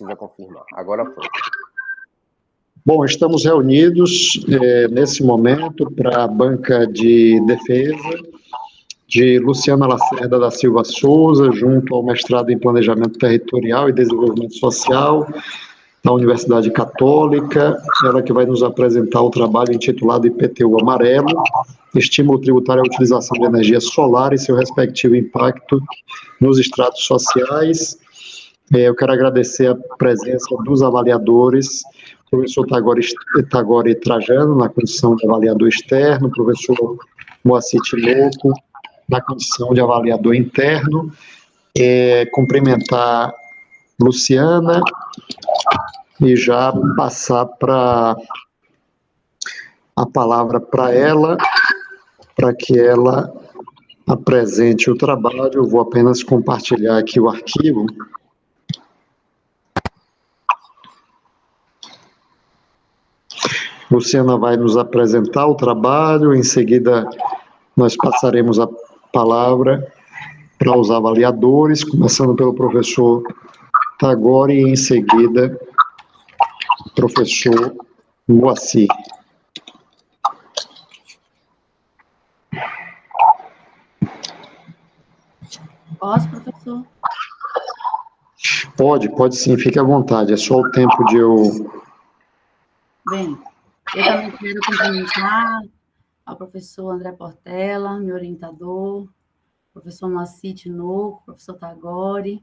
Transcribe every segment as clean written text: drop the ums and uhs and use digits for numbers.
precisa confirmar. Agora foi. Bom, estamos reunidos nesse momento para a banca de defesa de Luciana Lacerda da Silva Souza, junto ao mestrado em Planejamento Territorial e Desenvolvimento Social da Universidade Católica, ela que vai nos apresentar o trabalho intitulado IPTU Amarelo, Estímulo Tributário à Utilização de Energia Solar e seu respectivo impacto nos estratos sociais. Eu quero agradecer a presença dos avaliadores, o professor Tagore Trajano, na condição de avaliador externo, o professor Moacir Tinoco, na condição de avaliador interno, cumprimentar Luciana e já passar a palavra para ela, para que ela apresente o trabalho. Eu vou apenas compartilhar aqui o arquivo. Luciana vai nos apresentar o trabalho, em seguida nós passaremos a palavra para os avaliadores, começando pelo professor Tagore e em seguida professor Moacir. Posso, professor? Pode sim, fique à vontade, é só o tempo de eu... Bem, eu também quero cumprimentar ao professor André Portela, meu orientador, professor Moacir Tinoco, professor Tagore,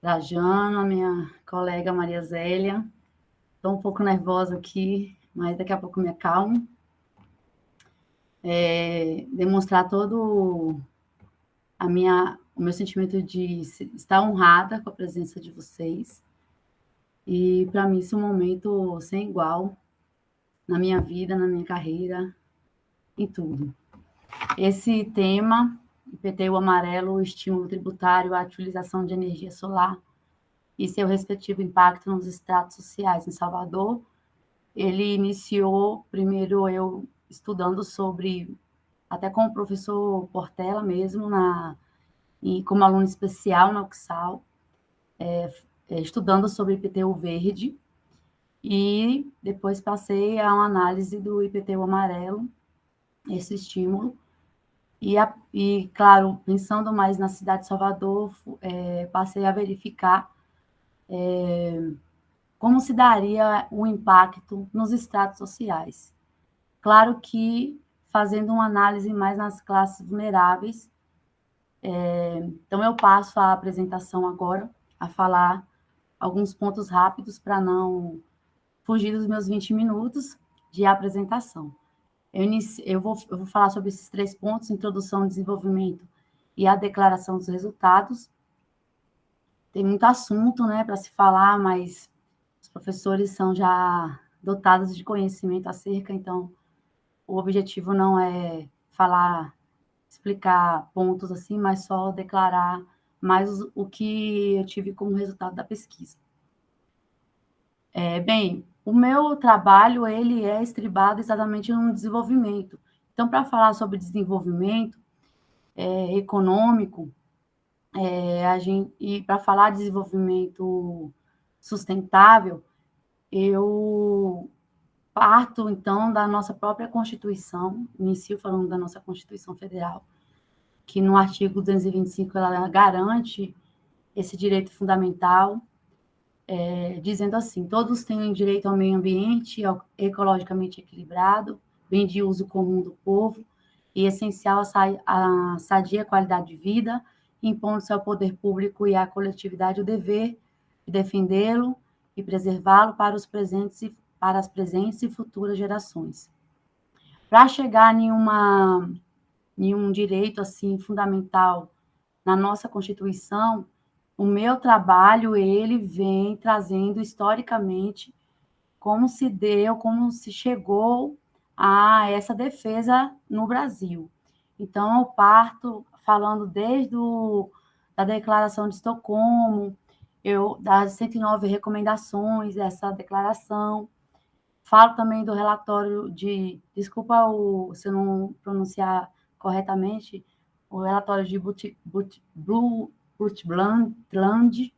Trajano, a minha colega Maria Zélia. Estou um pouco nervosa aqui, mas daqui a pouco me acalmo. Demonstrar todo o meu sentimento de estar honrada com a presença de vocês. E, para mim, isso é um momento sem igual na minha vida, na minha carreira, em tudo. Esse tema, IPTU Amarelo, o estímulo tributário à utilização de energia solar e seu respectivo impacto nos estratos sociais em Salvador, ele iniciou, primeiro, eu estudando sobre, até com o professor Portela mesmo, e como aluno especial na UXAL, estudando sobre IPTU verde, e depois passei a uma análise do IPTU amarelo, esse estímulo, e claro, pensando mais na cidade de Salvador, passei a verificar como se daria o impacto nos estratos sociais. Claro que fazendo uma análise mais nas classes vulneráveis. Então, eu passo a apresentação agora, a falar alguns pontos rápidos para não fugir dos meus 20 minutos de apresentação. Eu vou falar sobre esses 3 pontos: introdução, desenvolvimento e a declaração dos resultados. Tem muito assunto, né, para se falar, mas os professores são já dotados de conhecimento acerca, então o objetivo não é explicar pontos assim, mas só declarar mais o que eu tive como resultado da pesquisa. Bem, o meu trabalho, ele é estribado exatamente no desenvolvimento. Então, para falar sobre desenvolvimento econômico, e para falar de desenvolvimento sustentável, eu parto, então, da nossa própria Constituição, inicio falando da nossa Constituição Federal, que no artigo 225 ela garante esse direito fundamental, dizendo assim: todos têm direito ao meio ambiente ecologicamente equilibrado, bem de uso comum do povo e essencial à sadia qualidade de vida, impondo-se ao poder público e à coletividade o dever de defendê-lo e preservá-lo para as presentes e futuras gerações. Para chegar em um direito assim fundamental na nossa Constituição, o meu trabalho, ele vem trazendo historicamente como se deu, como se chegou a essa defesa no Brasil. Então, eu parto falando desde da Declaração de Estocolmo, das 109 recomendações dessa declaração. Falo também do relatório desculpa se eu não pronunciar corretamente, o relatório de Brundtland,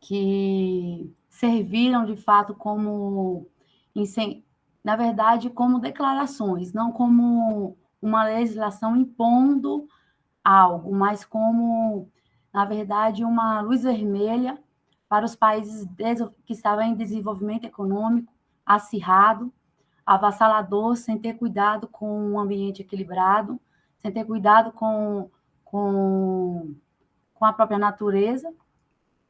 que serviram, de fato, como, na verdade, como declarações, não como uma legislação impondo algo, mas como, na verdade, uma luz vermelha para os países que estavam em desenvolvimento econômico acirrado, avassalador, sem ter cuidado com um ambiente equilibrado, sem ter cuidado com a própria natureza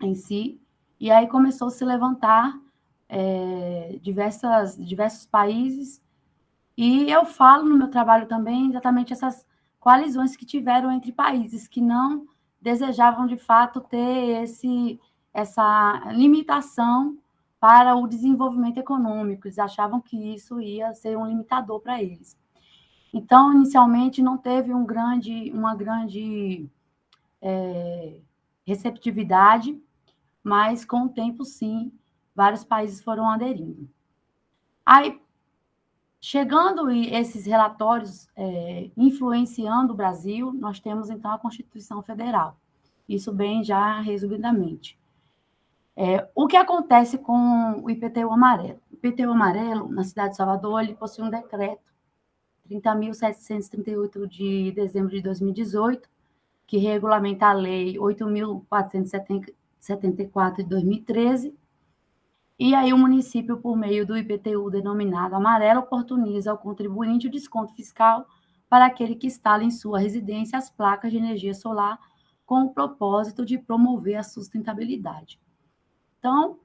em si. E aí começou a se levantar diversos países. E eu falo no meu trabalho também exatamente essas coalizões que tiveram entre países que não desejavam, de fato, ter essa limitação para o desenvolvimento econômico. Eles achavam que isso ia ser um limitador para eles. Então, inicialmente, não teve uma grande receptividade, mas, com o tempo, sim, vários países foram aderindo. Aí, chegando esses relatórios influenciando o Brasil, nós temos, então, a Constituição Federal. Isso bem já resumidamente. O que acontece com o IPTU amarelo? O IPTU amarelo, na cidade de Salvador, ele possui um decreto, 30.738 de dezembro de 2018, que regulamenta a lei 8.474 de 2013, e aí o município, por meio do IPTU denominado amarelo, oportuniza ao contribuinte o desconto fiscal para aquele que instala em sua residência as placas de energia solar com o propósito de promover a sustentabilidade. Então,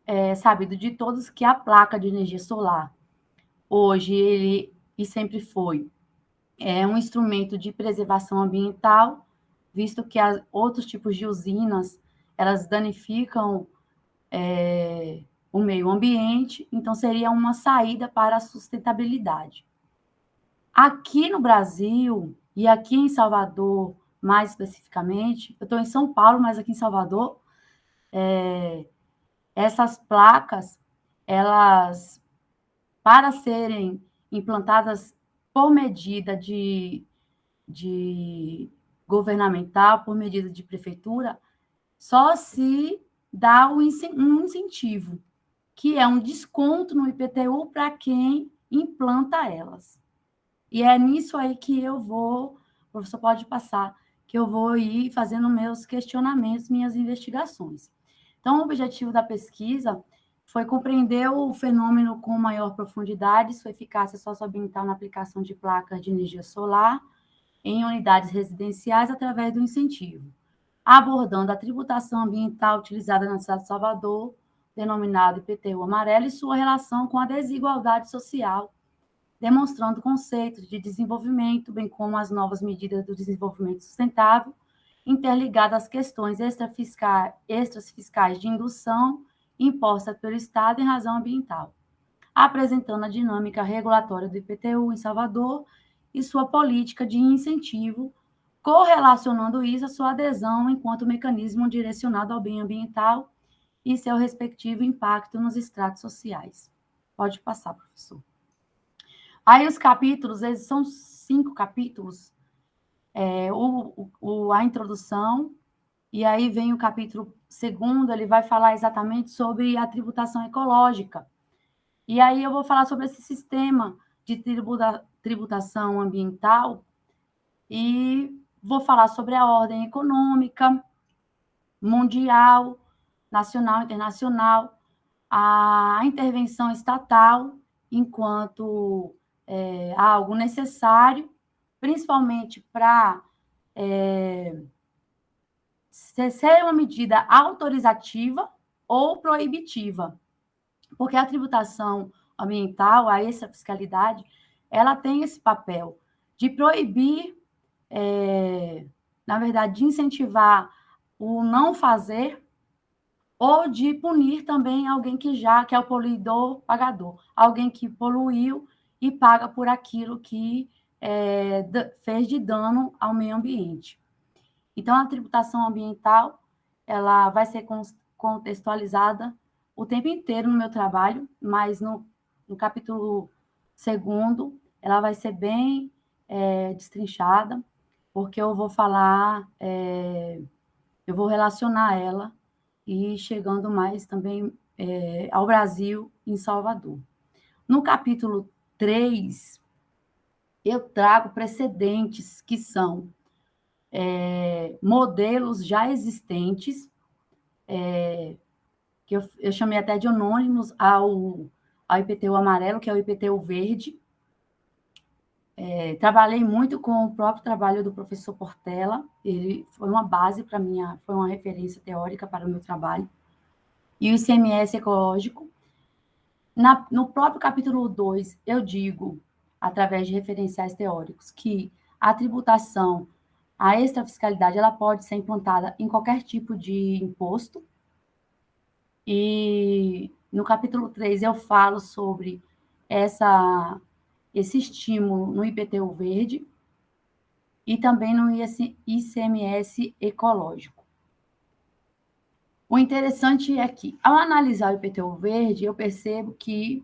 é sabido de todos que a placa de energia solar, hoje, e sempre foi, é um instrumento de preservação ambiental, visto que outros tipos de usinas, elas danificam o meio ambiente, então seria uma saída para a sustentabilidade. Aqui no Brasil, e aqui em Salvador, mais especificamente, eu estou em São Paulo, mas aqui em Salvador, essas placas, elas, para serem implantadas por medida de governamental, por medida de prefeitura, só se dá um incentivo, que é um desconto no IPTU para quem implanta elas. E é nisso aí que eu vou, o professor pode passar, que eu vou ir fazendo meus questionamentos, minhas investigações. Então, o objetivo da pesquisa foi compreender o fenômeno com maior profundidade, sua eficácia socioambiental na aplicação de placas de energia solar em unidades residenciais através do incentivo, abordando a tributação ambiental utilizada na cidade de Salvador, denominado IPTU amarelo, e sua relação com a desigualdade social, demonstrando conceitos de desenvolvimento, bem como as novas medidas do desenvolvimento sustentável, interligadas às questões extras fiscais de indução impostas pelo Estado em razão ambiental, apresentando a dinâmica regulatória do IPTU em Salvador e sua política de incentivo, correlacionando isso à sua adesão enquanto mecanismo direcionado ao bem ambiental e seu respectivo impacto nos estratos sociais. Pode passar, professor. Aí os capítulos, eles são 5 capítulos, a introdução, e aí vem o capítulo 2, ele vai falar exatamente sobre a tributação ecológica. E aí eu vou falar sobre esse sistema de tributação ambiental e vou falar sobre a ordem econômica, mundial, nacional, internacional, a intervenção estatal enquanto algo necessário, principalmente para ser uma medida autorizativa ou proibitiva, porque a tributação ambiental, a extrafiscalidade, ela tem esse papel de proibir, na verdade, de incentivar o não fazer ou de punir também alguém que é o poluidor pagador, alguém que poluiu e paga por aquilo que fez de dano ao meio ambiente. Então, a tributação ambiental, ela vai ser contextualizada o tempo inteiro no meu trabalho, mas no capítulo 2, ela vai ser bem destrinchada, porque eu vou falar, eu vou relacionar ela e chegando mais também ao Brasil, em Salvador. No capítulo 3, eu trago precedentes que são modelos já existentes, que eu chamei até de anônimos ao IPTU amarelo, que é o IPTU verde. Trabalhei muito com o próprio trabalho do professor Portela, ele foi uma base para minha, foi uma referência teórica para o meu trabalho. E o ICMS ecológico. No próprio capítulo 2, eu digo, através de referenciais teóricos, que a tributação, a extrafiscalidade, ela pode ser implantada em qualquer tipo de imposto. E no capítulo 3 eu falo sobre esse estímulo no IPTU verde e também no ICMS ecológico. O interessante é que, ao analisar o IPTU verde, eu percebo que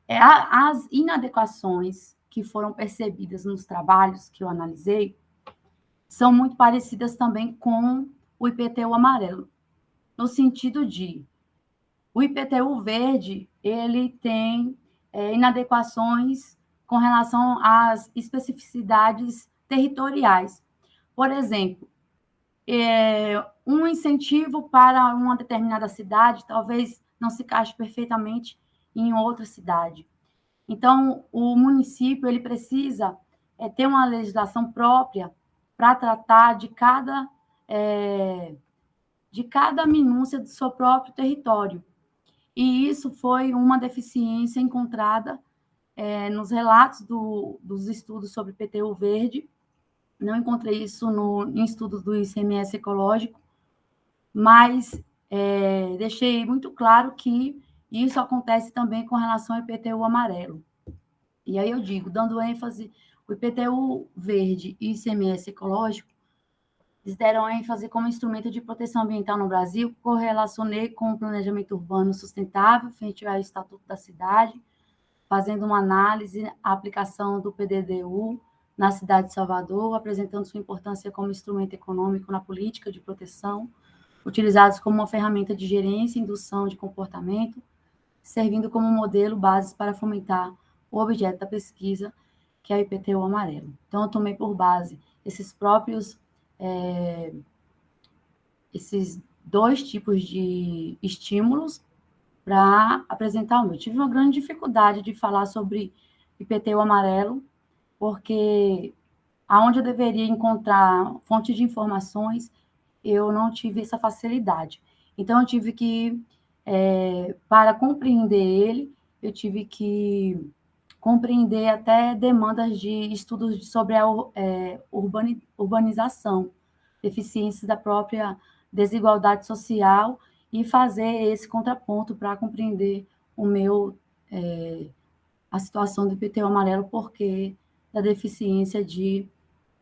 as inadequações que foram percebidas nos trabalhos que eu analisei são muito parecidas também com o IPTU amarelo, no sentido de o IPTU verde, ele tem inadequações com relação às especificidades territoriais. Por exemplo, um incentivo para uma determinada cidade talvez não se encaixe perfeitamente em outra cidade. Então, o município ele precisa ter uma legislação própria para tratar de cada minúcia do seu próprio território. E isso foi uma deficiência encontrada nos relatos dos estudos sobre IPTU verde. Não encontrei isso em estudos do ICMS ecológico, mas deixei muito claro que isso acontece também com relação ao IPTU amarelo. E aí eu digo, dando ênfase, o IPTU verde e o ICMS ecológico, eles deram ênfase como instrumento de proteção ambiental no Brasil, correlacionei com o planejamento urbano sustentável, frente ao Estatuto da Cidade, fazendo uma análise, a aplicação do PDDU na cidade de Salvador, apresentando sua importância como instrumento econômico na política de proteção, utilizados como uma ferramenta de gerência e indução de comportamento, servindo como modelo base para fomentar o objeto da pesquisa, que é o IPTU amarelo. Então, eu tomei por base esses dois tipos de estímulos para apresentar o meu. Tive uma grande dificuldade de falar sobre IPTU amarelo, porque aonde eu deveria encontrar fonte de informações, eu não tive essa facilidade. Então, eu tive que, para compreender ele, eu tive que compreender até demandas de estudos sobre a urbanização, deficiências da própria desigualdade social e fazer esse contraponto para compreender a situação do IPTU amarelo, porque da deficiência de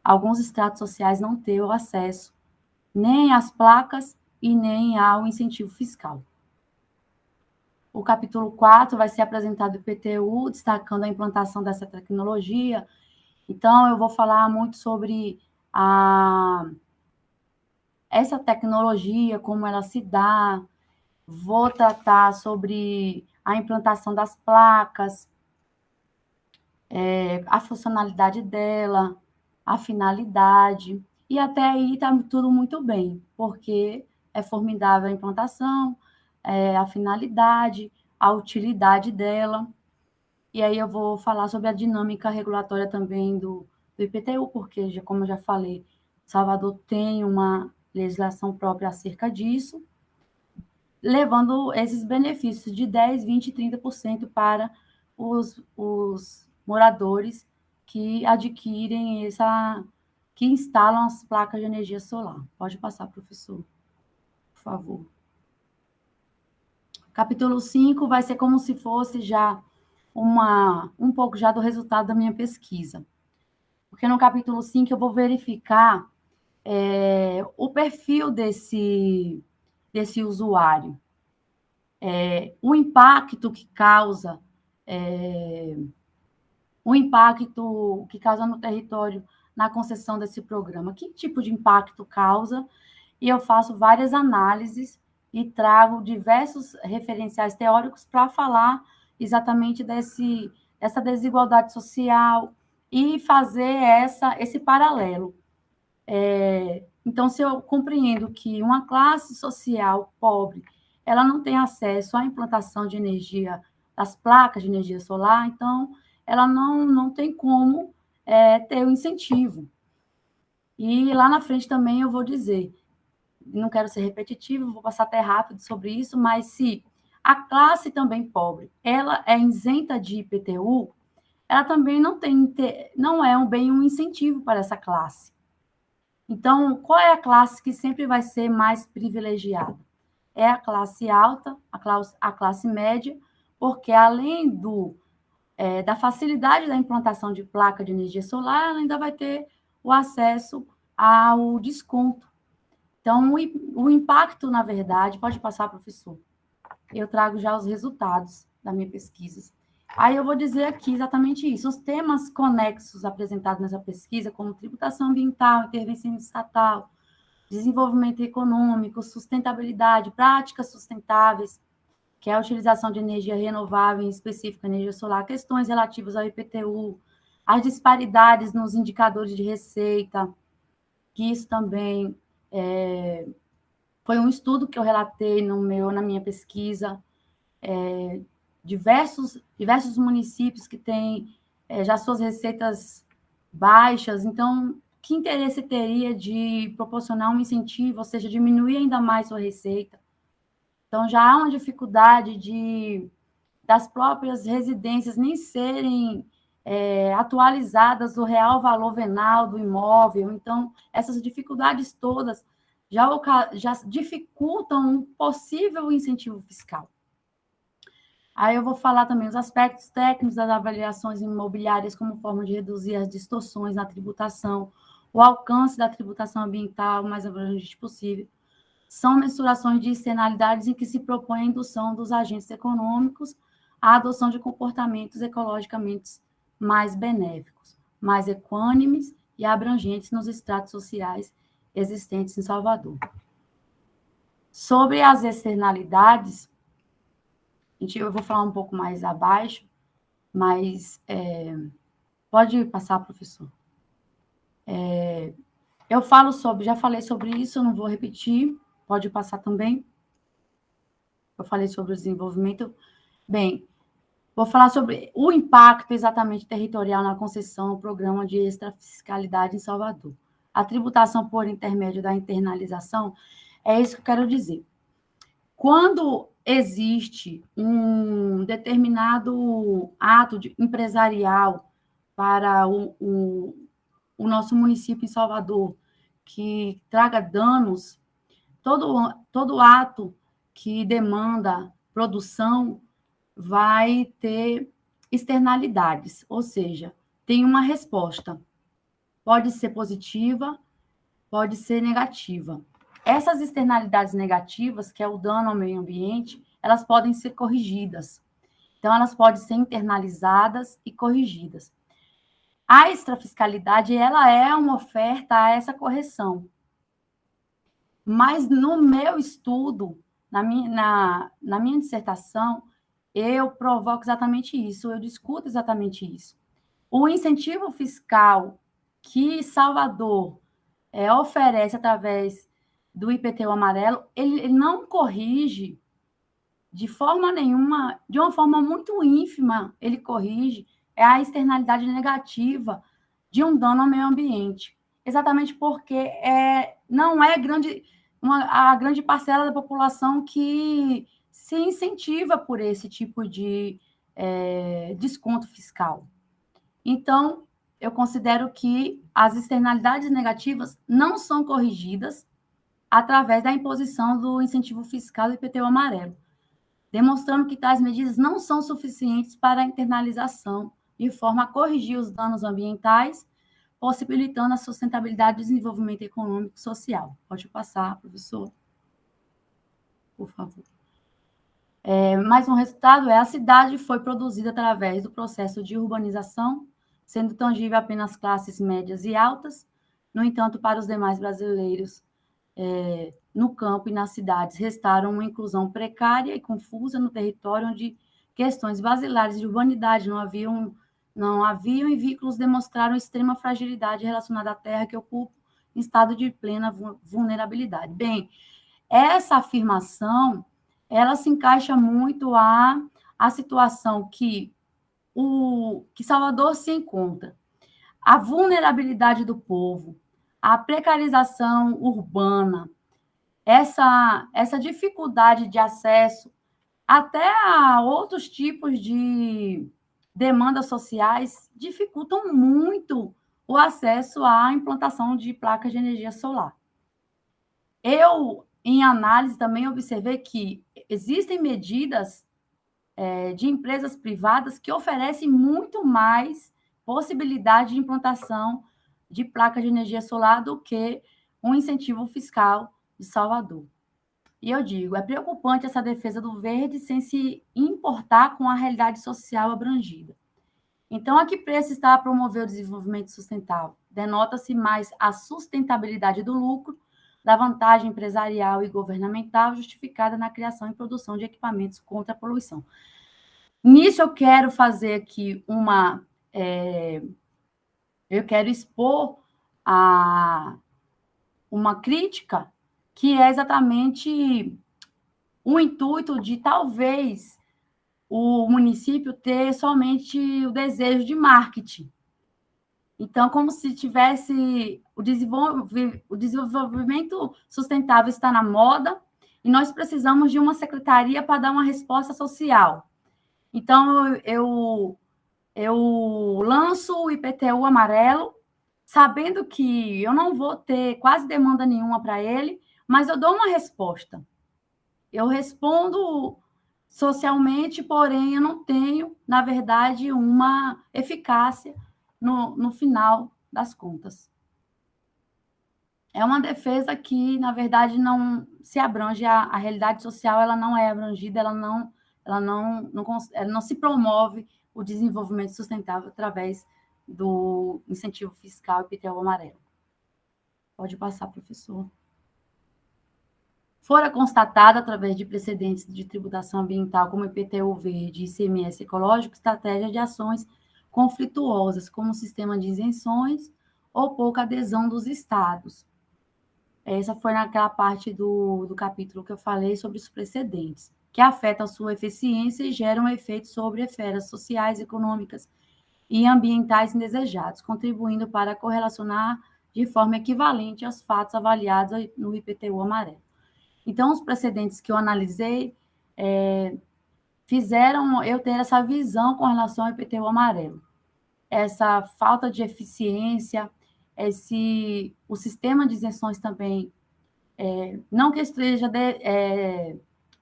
alguns estratos sociais não ter o acesso nem às placas e nem ao incentivo fiscal. O capítulo 4 vai ser apresentado o IPTU, destacando a implantação dessa tecnologia. Então, eu vou falar muito sobre essa tecnologia, como ela se dá, vou tratar sobre a implantação das placas, a funcionalidade dela, a finalidade, e até aí está tudo muito bem, porque é formidável a implantação, a finalidade, a utilidade dela. E aí eu vou falar sobre a dinâmica regulatória também do IPTU, porque, como eu já falei, Salvador tem uma legislação própria acerca disso, levando esses benefícios de 10%, 20% e 30% para os moradores que adquirem que instalam as placas de energia solar. Pode passar, professor, por favor. Capítulo 5 vai ser como se fosse já um pouco já do resultado da minha pesquisa. Porque no capítulo 5 eu vou verificar o perfil desse usuário, o impacto que causa, no território na concessão desse programa, que tipo de impacto causa, e eu faço várias análises e trago diversos referenciais teóricos para falar exatamente dessa desigualdade social e fazer esse paralelo. Então, se eu compreendo que uma classe social pobre, ela não tem acesso à implantação de energia, das placas de energia solar, então ela não tem como ter o incentivo. E lá na frente também eu vou dizer, não quero ser repetitivo, vou passar até rápido sobre isso, mas se a classe também pobre, ela é isenta de IPTU, ela também não é bem um incentivo para essa classe. Então, qual é a classe que sempre vai ser mais privilegiada? É a classe alta, a classe média, porque além da facilidade da implantação de placa de energia solar, ela ainda vai ter o acesso ao desconto. Então, o impacto, na verdade, pode passar, professor. Eu trago já os resultados da minha pesquisa. Aí eu vou dizer aqui exatamente isso. Os temas conexos apresentados nessa pesquisa, como tributação ambiental, intervenção estatal, desenvolvimento econômico, sustentabilidade, práticas sustentáveis, que é a utilização de energia renovável, em específico energia solar, questões relativas ao IPTU, as disparidades nos indicadores de receita, que isso também foi um estudo que eu relatei na minha pesquisa, diversos municípios que têm já suas receitas baixas, então, que interesse teria de proporcionar um incentivo, ou seja, diminuir ainda mais sua receita? Então, já há uma dificuldade das próprias residências nem serem atualizadas o real valor venal do imóvel. Então, essas dificuldades todas já dificultam um possível incentivo fiscal. Aí eu vou falar também os aspectos técnicos das avaliações imobiliárias como forma de reduzir as distorções na tributação, o alcance da tributação ambiental o mais abrangente possível. São mensurações de externalidades em que se propõe a indução dos agentes econômicos à adoção de comportamentos ecologicamente mais benéficos, mais equânimes e abrangentes nos estratos sociais existentes em Salvador. Sobre as externalidades, eu vou falar um pouco mais abaixo, mas pode passar, professor. Eu já falei sobre isso, eu não vou repetir, pode passar também. Eu falei sobre o desenvolvimento. Bem, vou falar sobre o impacto exatamente territorial na concessão do programa de extrafiscalidade em Salvador. A tributação por intermédio da internalização, é isso que eu quero dizer. Quando existe um determinado ato empresarial para o nosso município em Salvador, que traga danos, todo ato que demanda produção vai ter externalidades, ou seja, tem uma resposta. Pode ser positiva, pode ser negativa. Essas externalidades negativas, que é o dano ao meio ambiente, elas podem ser corrigidas. Então, elas podem ser internalizadas e corrigidas. A extrafiscalidade, ela é uma oferta a essa correção. Mas no meu estudo, na minha dissertação, eu provoco exatamente isso, eu discuto exatamente isso. O incentivo fiscal que Salvador oferece através do IPTU amarelo, ele não corrige de forma nenhuma, de uma forma muito ínfima, ele corrige a externalidade negativa de um dano ao meio ambiente. Exatamente porque não é a grande parcela da população que se incentiva por esse tipo de desconto fiscal. Então, eu considero que as externalidades negativas não são corrigidas através da imposição do incentivo fiscal do IPTU amarelo, demonstrando que tais medidas não são suficientes para a internalização, de forma a corrigir os danos ambientais, possibilitando a sustentabilidade e desenvolvimento econômico e social. Pode passar, professor, por favor. Mais um resultado a cidade foi produzida através do processo de urbanização, sendo tangível apenas classes médias e altas. No entanto, para os demais brasileiros, no campo e nas cidades restaram uma inclusão precária e confusa no território onde questões basilares de urbanidade não haviam e vínculos demonstraram extrema fragilidade relacionada à terra que ocupa em estado de plena vulnerabilidade. Bem, essa afirmação, ela se encaixa muito à situação que Salvador se encontra. A vulnerabilidade do povo, a precarização urbana, essa dificuldade de acesso até a outros tipos de demandas sociais dificultam muito o acesso à implantação de placas de energia solar. Eu, em análise, também observei que existem medidas de empresas privadas que oferecem muito mais possibilidade de implantação de placas de energia solar do que um incentivo fiscal de Salvador. E eu digo, é preocupante essa defesa do verde sem se importar com a realidade social abrangida. Então, a que preço está a promover o desenvolvimento sustentável? Denota-se mais a sustentabilidade do lucro, da vantagem empresarial e governamental justificada na criação e produção de equipamentos contra a poluição. Nisso, eu quero fazer aqui eu quero expor uma crítica que é exatamente o intuito de, talvez, o município ter somente o desejo de marketing. Então, como se tivesse o desenvolvimento sustentável está na moda e nós precisamos de uma secretaria para dar uma resposta social. Então, eu lanço o IPTU amarelo, sabendo que eu não vou ter quase demanda nenhuma para ele, mas eu dou uma resposta. Eu respondo socialmente, porém eu não tenho, na verdade, uma eficácia no final das contas. É uma defesa que, na verdade, não se abrange, a realidade social ela não é abrangida, ela não se promove o desenvolvimento sustentável através do incentivo fiscal IPTU amarelo. Pode passar, professor. Fora constatada, através de precedentes de tributação ambiental, como IPTU verde e ICMS ecológico, estratégia de ações conflituosas, como o sistema de isenções ou pouca adesão dos estados. Essa foi naquela parte do capítulo que eu falei sobre os precedentes, que afetam sua eficiência e geram efeitos sobre esferas sociais, econômicas e ambientais indesejados, contribuindo para correlacionar de forma equivalente aos fatos avaliados no IPTU amarelo. Então, os precedentes que eu analisei fizeram eu ter essa visão com relação ao IPTU amarelo. Essa falta de eficiência, o sistema de isenções também, não que esteja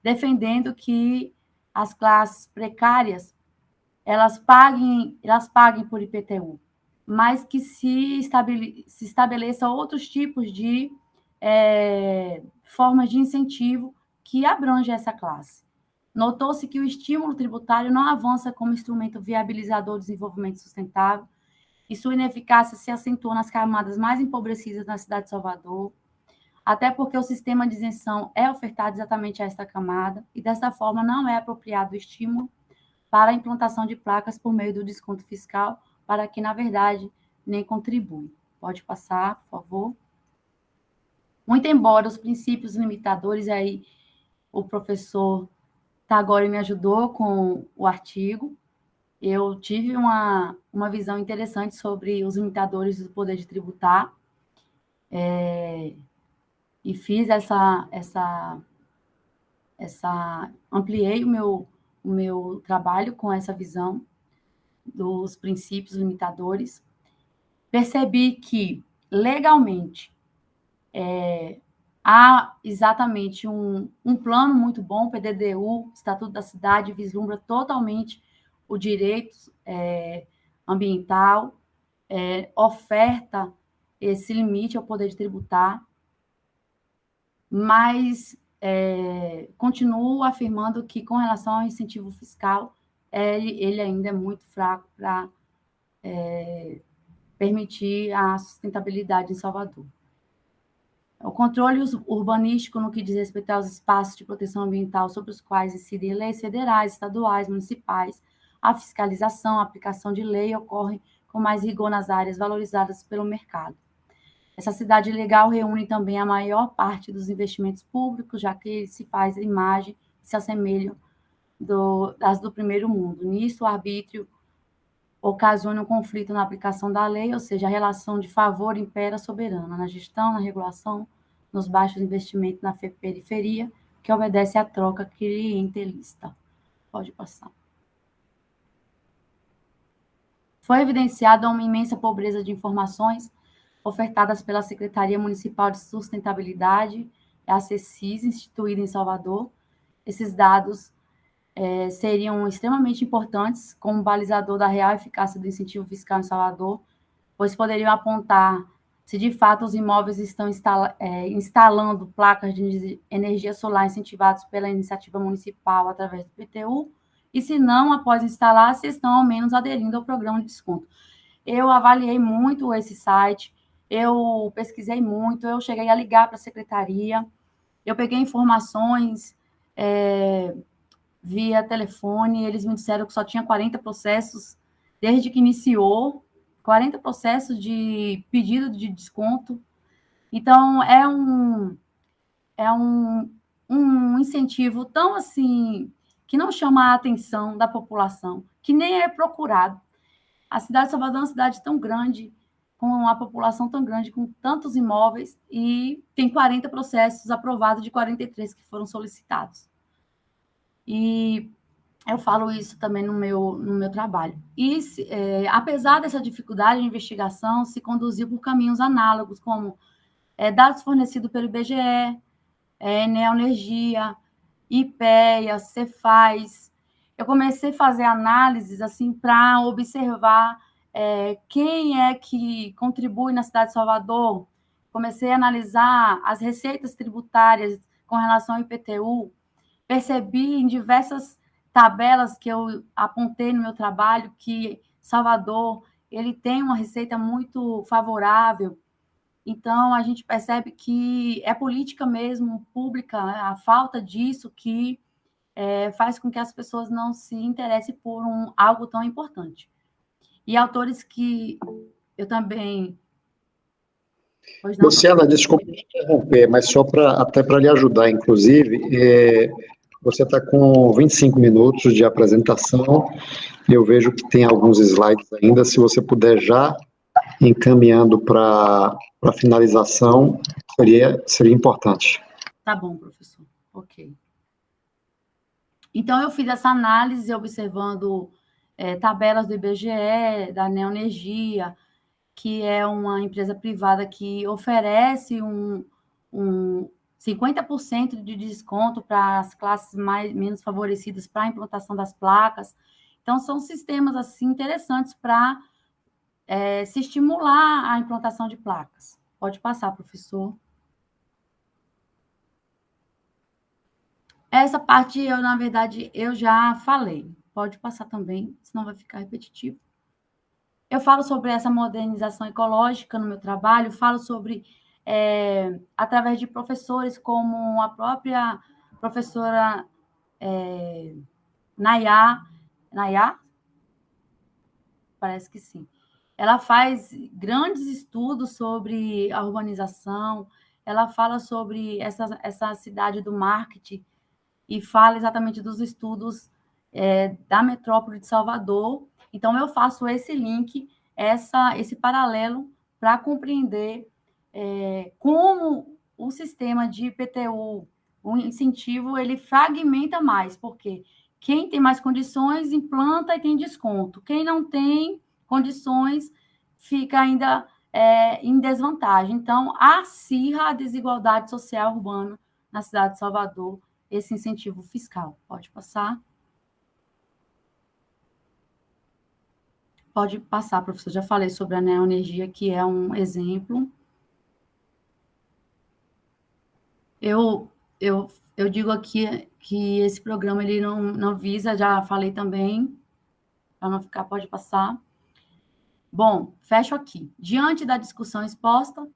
defendendo que as classes precárias elas paguem por IPTU, mas que se estabeleça outros tipos de formas de incentivo que abrangem essa classe. Notou-se que o estímulo tributário não avança como instrumento viabilizador do desenvolvimento sustentável e sua ineficácia se acentua nas camadas mais empobrecidas da cidade de Salvador, até porque o sistema de isenção é ofertado exatamente a esta camada e, desta forma, não é apropriado o estímulo para a implantação de placas por meio do desconto fiscal, para que, na verdade, nem contribui. Pode passar, por favor. Muito embora os princípios limitadores, aí o professor Tagore me ajudou com o artigo, eu tive uma visão interessante sobre os limitadores do poder de tributar, e fiz ampliei o meu trabalho com essa visão dos princípios limitadores. Percebi que, legalmente, há exatamente um plano muito bom, o PDDU, Estatuto da Cidade, vislumbra totalmente o direito ambiental, oferta esse limite ao poder de tributar, mas continuo afirmando que, com relação ao incentivo fiscal, ele ainda é muito fraco para permitir a sustentabilidade em Salvador. O controle urbanístico no que diz respeito aos espaços de proteção ambiental sobre os quais incidem leis federais, estaduais, municipais, a fiscalização, a aplicação de lei ocorre com mais rigor nas áreas valorizadas pelo mercado. Essa cidade legal reúne também a maior parte dos investimentos públicos, já que se faz a imagem que se assemelham das do primeiro mundo. Nisso, o arbítrio ocasiona um conflito na aplicação da lei, ou seja, a relação de favor impera soberana na gestão, na regulação, nos baixos investimentos na periferia, que obedece à troca clientelista. Pode passar. Foi evidenciada uma imensa pobreza de informações ofertadas pela Secretaria Municipal de Sustentabilidade, a SECIS, instituída em Salvador. Esses dados seriam extremamente importantes como balizador da real eficácia do incentivo fiscal em Salvador, pois poderiam apontar se de fato os imóveis estão instalando placas de energia solar incentivadas pela iniciativa municipal através do PTU, e se não, após instalar, se estão ao menos aderindo ao programa de desconto. Eu avaliei muito esse site, eu pesquisei muito, eu cheguei a ligar para a secretaria, eu peguei informações via telefone, eles me disseram que só tinha 40 processos desde que iniciou, 40 processos de pedido de desconto. Então, é um incentivo tão assim, que não chama a atenção da população, que nem é procurado. A cidade de Salvador é uma cidade tão grande, com uma população tão grande, com tantos imóveis, e tem 40 processos aprovados de 43 que foram solicitados. E eu falo isso também no meu trabalho. E, apesar dessa dificuldade de investigação, se conduziu por caminhos análogos, como dados fornecidos pelo IBGE, Neoenergia, IPEA, Cefaz. Eu comecei a fazer análises assim, para observar quem é que contribui na cidade de Salvador. Comecei a analisar as receitas tributárias com relação ao IPTU. Percebi em diversas tabelas que eu apontei no meu trabalho que Salvador ele tem uma receita muito favorável. Então, a gente percebe que é política mesmo, pública, a falta disso que faz com que as pessoas não se interessem por algo tão importante. E autores que eu também... Luciana, desculpe te interromper, mas só até para lhe ajudar, inclusive, você está com 25 minutos de apresentação, eu vejo que tem alguns slides ainda, se você puder já encaminhando para finalização, seria importante. Tá bom, professor. Ok. Então, eu fiz essa análise observando tabelas do IBGE, da Neoenergia, que é uma empresa privada que oferece um 50% de desconto para as classes menos favorecidas para a implantação das placas. Então, são sistemas assim interessantes para se estimular a implantação de placas. Pode passar, professor. Essa parte, na verdade, eu já falei. Pode passar também, senão vai ficar repetitivo. Eu falo sobre essa modernização ecológica no meu trabalho, falo sobre, através de professores como a própria professora Nayá, parece que sim. Ela faz grandes estudos sobre a urbanização, ela fala sobre essa cidade do marketing e fala exatamente dos estudos da metrópole de Salvador. Então, eu faço esse link, esse paralelo, para compreender como o sistema de IPTU, o incentivo, ele fragmenta mais, porque quem tem mais condições implanta e tem desconto. Quem não tem condições fica ainda em desvantagem. Então, acirra a desigualdade social urbana na cidade de Salvador, esse incentivo fiscal. Pode passar. Pode passar, professor. Já falei sobre a Neoenergia, que é um exemplo. Eu digo aqui que esse programa ele não visa, já falei também, para não ficar, pode passar. Bom, fecho aqui. Diante da discussão exposta,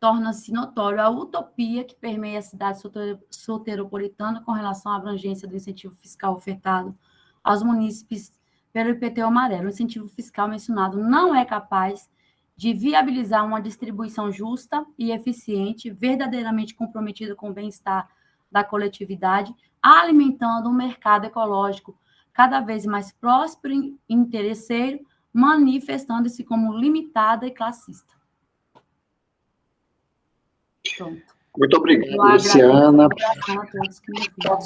torna-se notório a utopia que permeia a cidade soteropolitana com relação à abrangência do incentivo fiscal ofertado aos munícipes pelo IPTU amarelo. O incentivo fiscal mencionado não é capaz de viabilizar uma distribuição justa e eficiente, verdadeiramente comprometida com o bem-estar da coletividade, alimentando um mercado ecológico cada vez mais próspero e interesseiro, manifestando-se como limitada e classista. Pronto. Muito obrigado, Luciana. A todos que me ouviram.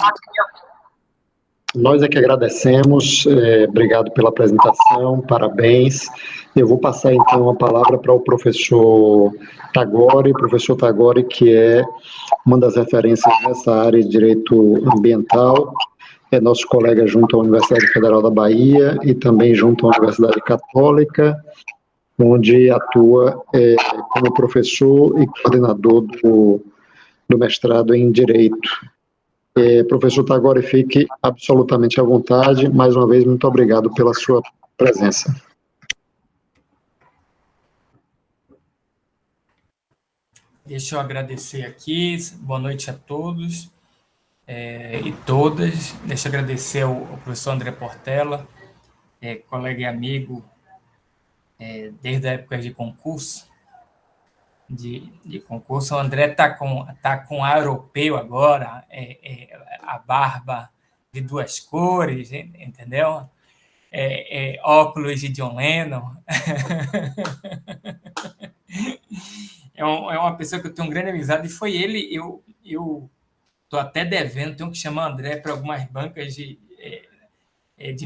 Nós é que agradecemos, obrigado pela apresentação, parabéns. Eu vou passar, então, a palavra para o professor Tagore, que é uma das referências nessa área de direito ambiental, é nosso colega junto à Universidade Federal da Bahia e também junto à Universidade Católica, onde atua como professor e coordenador do mestrado em Direito. Professor Tagore, fique absolutamente à vontade. Mais uma vez, muito obrigado pela sua presença. Deixa eu agradecer aqui. Boa noite a todos e todas. Deixa eu agradecer ao professor André Portela, colega e amigo desde a época de concurso. De concurso. O André está com ar europeu agora, a barba de duas cores, entendeu? Óculos de John Lennon. É uma pessoa que eu tenho grande amizade, e foi ele, eu estou até devendo, tenho que chamar o André para algumas bancas de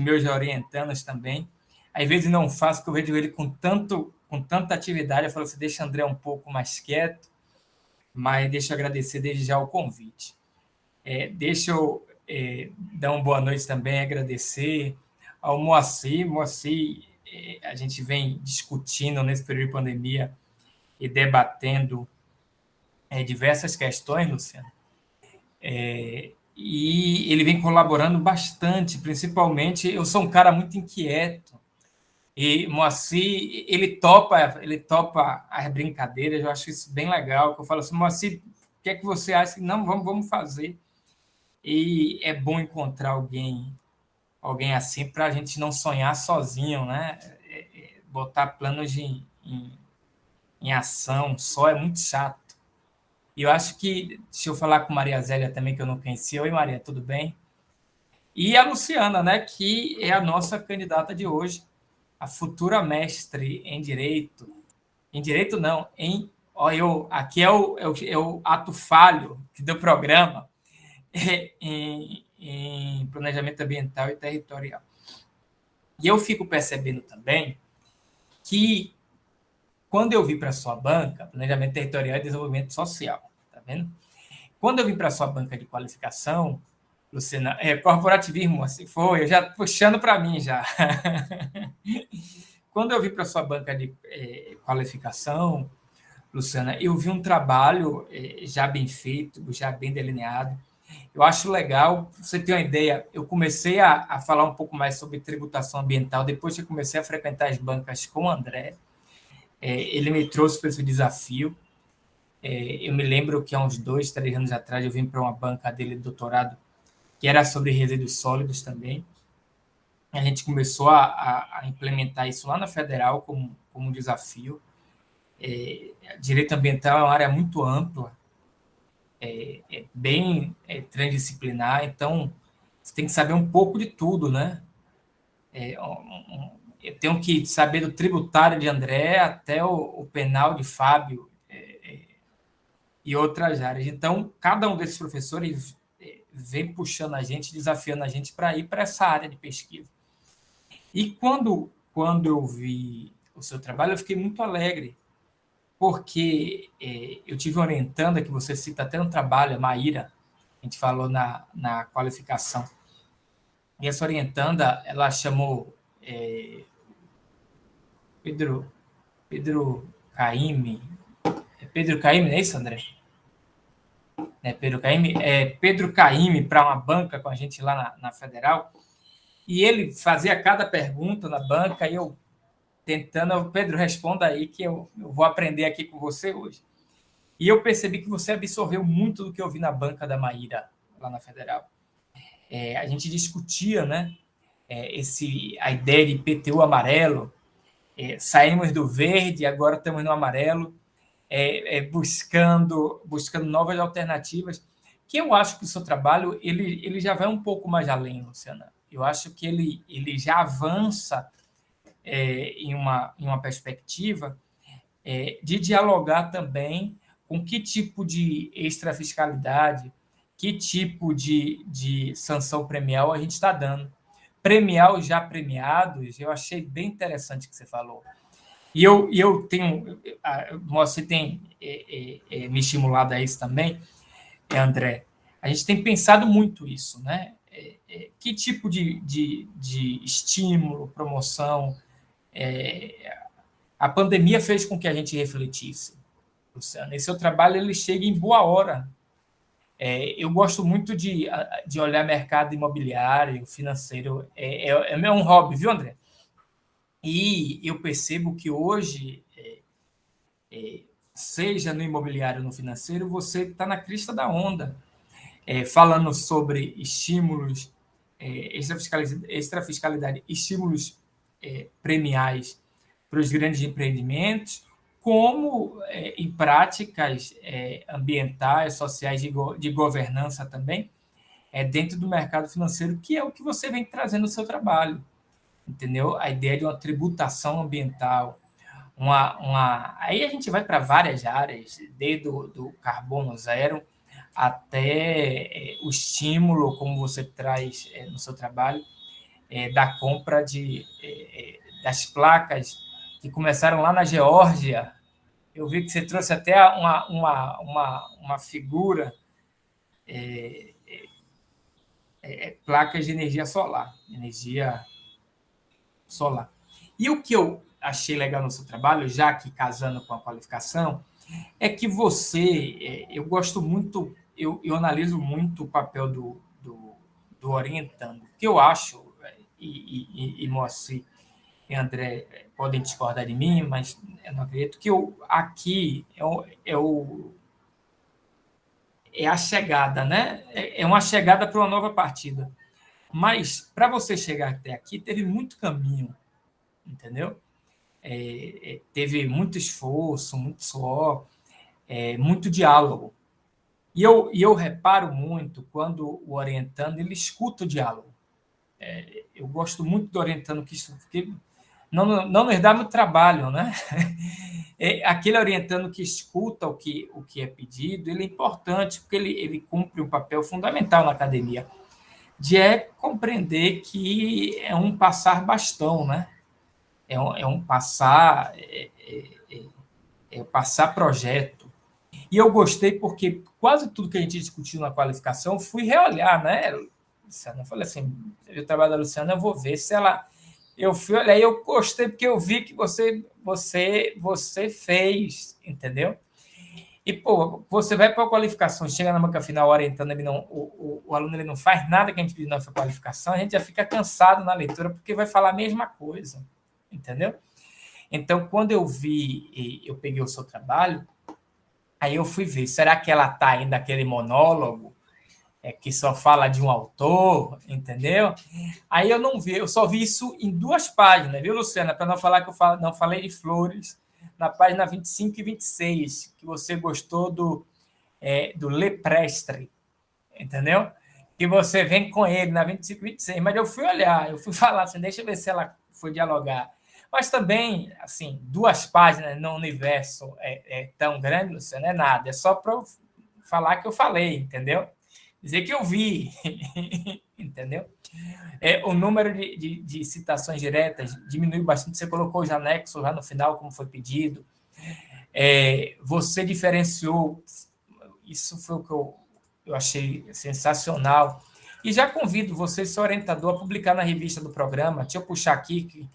meus orientandos também. Às vezes não faço, porque eu vejo ele com tanta atividade, eu falo assim, deixa o André um pouco mais quieto, mas deixa eu agradecer desde já o convite. Deixa eu dar uma boa noite também, agradecer ao Moacir. Moacir, a gente vem discutindo nesse período de pandemia e debatendo diversas questões, Luciano, e ele vem colaborando bastante, principalmente, eu sou um cara muito inquieto, e Moacir, ele topa as brincadeiras, eu acho isso bem legal, que eu falo assim, Moacir, o que é que você acha? Não, vamos fazer. E é bom encontrar alguém assim para a gente não sonhar sozinho, né? Botar planos em ação só é muito chato. E eu acho que, deixa eu falar com Maria Zélia também, que eu não conhecia. Oi, Maria, tudo bem? E a Luciana, né, que é a nossa candidata de hoje, a futura mestre em Direito. Em Direito, não, aqui é o ato falho do programa, em Planejamento Ambiental e Territorial. E eu fico percebendo também que, quando eu vim para a sua banca, Planejamento Territorial e Desenvolvimento Social, tá vendo? Quando eu vim para a sua banca de qualificação, Luciana, corporativismo, assim foi, eu já puxando para mim já. Quando eu vim para a sua banca de qualificação, Luciana, eu vi um trabalho já bem feito, já bem delineado. Eu acho legal, para você ter uma ideia, eu comecei a falar um pouco mais sobre tributação ambiental depois que eu comecei a frequentar as bancas com o André. Ele me trouxe para esse desafio. Eu me lembro que há uns 2, 3 anos atrás eu vim para uma banca dele de doutorado que era sobre resíduos sólidos também. A gente começou a implementar isso lá na Federal como um desafio. Direito ambiental é uma área muito ampla, bem transdisciplinar, então você tem que saber um pouco de tudo, né? Eu tenho que saber do tributário de André até o penal de Fábio e outras áreas. Então, cada um desses professores vem puxando a gente, desafiando a gente para ir para essa área de pesquisa. E quando eu vi o seu trabalho, eu fiquei muito alegre, porque eu tive uma orientanda que você cita até no trabalho, a Maíra, a gente falou na qualificação. E essa orientanda, ela chamou Pedro Caime. É Pedro Caime, não é isso, André? Pedro Caime para uma banca com a gente lá na Federal. E ele fazia cada pergunta na banca e eu tentando, Pedro, responda aí que eu vou aprender aqui com você hoje. E eu percebi que você absorveu muito do que eu vi na banca da Maíra, lá na Federal. A gente discutia, né, a ideia de IPTU amarelo, saímos do verde, agora estamos no amarelo, buscando novas alternativas, que eu acho que o seu trabalho ele já vai um pouco mais além, Luciana. Eu acho que ele já avança em uma perspectiva de dialogar também com que tipo de extrafiscalidade, que tipo de sanção premial a gente está dando. Premiar os já premiados, eu achei bem interessante o que você falou. E eu tenho, você tem me estimulado a isso também, André. A gente tem pensado muito isso, né? Que tipo de estímulo, promoção, a pandemia fez com que a gente refletisse, Luciano. Esse seu trabalho ele chega em boa hora. Eu gosto muito de olhar mercado imobiliário, financeiro. É um hobby, viu, André? E eu percebo que hoje, seja no imobiliário ou no financeiro, você está na crista da onda, falando sobre estímulos, extrafiscalidade, estímulos premiais para os grandes empreendimentos, como em práticas ambientais, sociais, de governança também, dentro do mercado financeiro, que é o que você vem trazendo no seu trabalho, entendeu? A ideia de uma tributação ambiental, aí a gente vai para várias áreas, desde do carbono zero até o estímulo, como você traz no seu trabalho, da compra das placas que começaram lá na Geórgia. Eu vi que você trouxe até uma figura, placas de energia solar. E o que eu achei legal no seu trabalho, já que casando com a qualificação, é que você, eu gosto muito, eu analiso muito o papel do orientando, que eu acho, e Moacir e André podem discordar de mim, mas eu não acredito, que aqui é a chegada, né? É uma chegada para uma nova partida. Mas, para você chegar até aqui, teve muito caminho, entendeu? Teve muito esforço, muito suor, muito diálogo. E eu reparo muito quando o orientando ele escuta o diálogo. Eu gosto muito do orientando que não nos dá muito trabalho, né? Aquele orientando que escuta o que é pedido, ele é importante porque ele cumpre um papel fundamental na academia, de compreender que é um passar bastão, né? Passar projeto. E eu gostei porque quase tudo que a gente discutiu na qualificação, fui reolhar, né, Luciana? Eu falei assim, o trabalho da Luciana, eu vou ver se ela... Eu fui olhar e eu gostei porque eu vi que você fez, entendeu? E, pô, você vai para a qualificação, chega na banca final orientando, o aluno ele não faz nada que a gente pediu na qualificação, a gente já fica cansado na leitura porque vai falar a mesma coisa, entendeu? Então, quando eu peguei o seu trabalho, aí eu fui ver, será que ela está ainda aquele monólogo que só fala de um autor, entendeu? Aí eu não vi, eu só vi isso em 2 páginas, viu, Luciana? Para não falar que eu não falei de flores, na página 25 e 26, que você gostou do Leprestre, entendeu? Que você vem com ele na 25 e 26, mas eu fui olhar, eu fui falar assim, deixa eu ver se ela foi dialogar. Mas também, assim, 2 páginas no universo tão grande, Luciana, não é nada, é só para falar que eu falei, entendeu? Dizer que eu vi, entendeu? O número de citações diretas diminuiu bastante, você colocou os anexos lá no final, como foi pedido. Você diferenciou, isso foi o que eu achei sensacional. E já convido você, seu orientador, a publicar na revista do programa. Deixa eu puxar aqui, que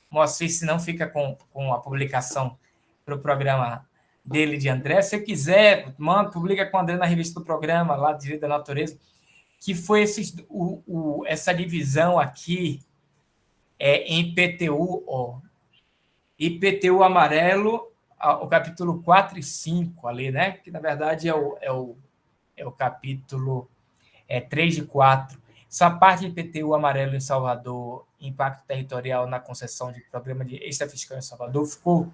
Moacir, se não fica com a publicação para o programa dele, de André. Se quiser, publica com o André na revista do programa, lá de Direito da Natureza, que foi essa divisão aqui em IPTU, IPTU amarelo, o capítulo 4 e 5 ali, né? Que, na verdade, é o capítulo 3 e 4. Essa parte de IPTU amarelo em Salvador, impacto territorial na concessão de programa de extrafiscal em Salvador, ficou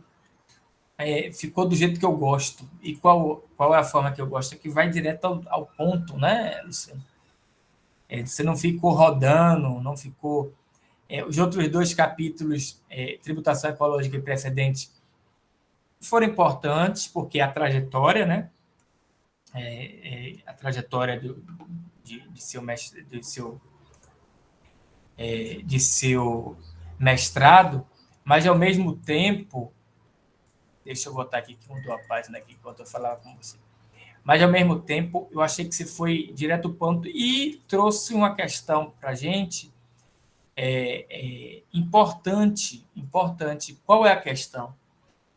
do jeito que eu gosto. E qual é a forma que eu gosto? É que vai direto ao ponto, né, Luciano? Você não ficou rodando, não ficou... os outros 2 capítulos, tributação ecológica e precedente, foram importantes, porque a trajetória, né? A trajetória de seu mestrado, mas, ao mesmo tempo, deixa eu botar aqui que mudou a página aqui enquanto eu falava com você, mas, ao mesmo tempo, eu achei que você foi direto ao ponto e trouxe uma questão para a gente importante. Qual é a questão?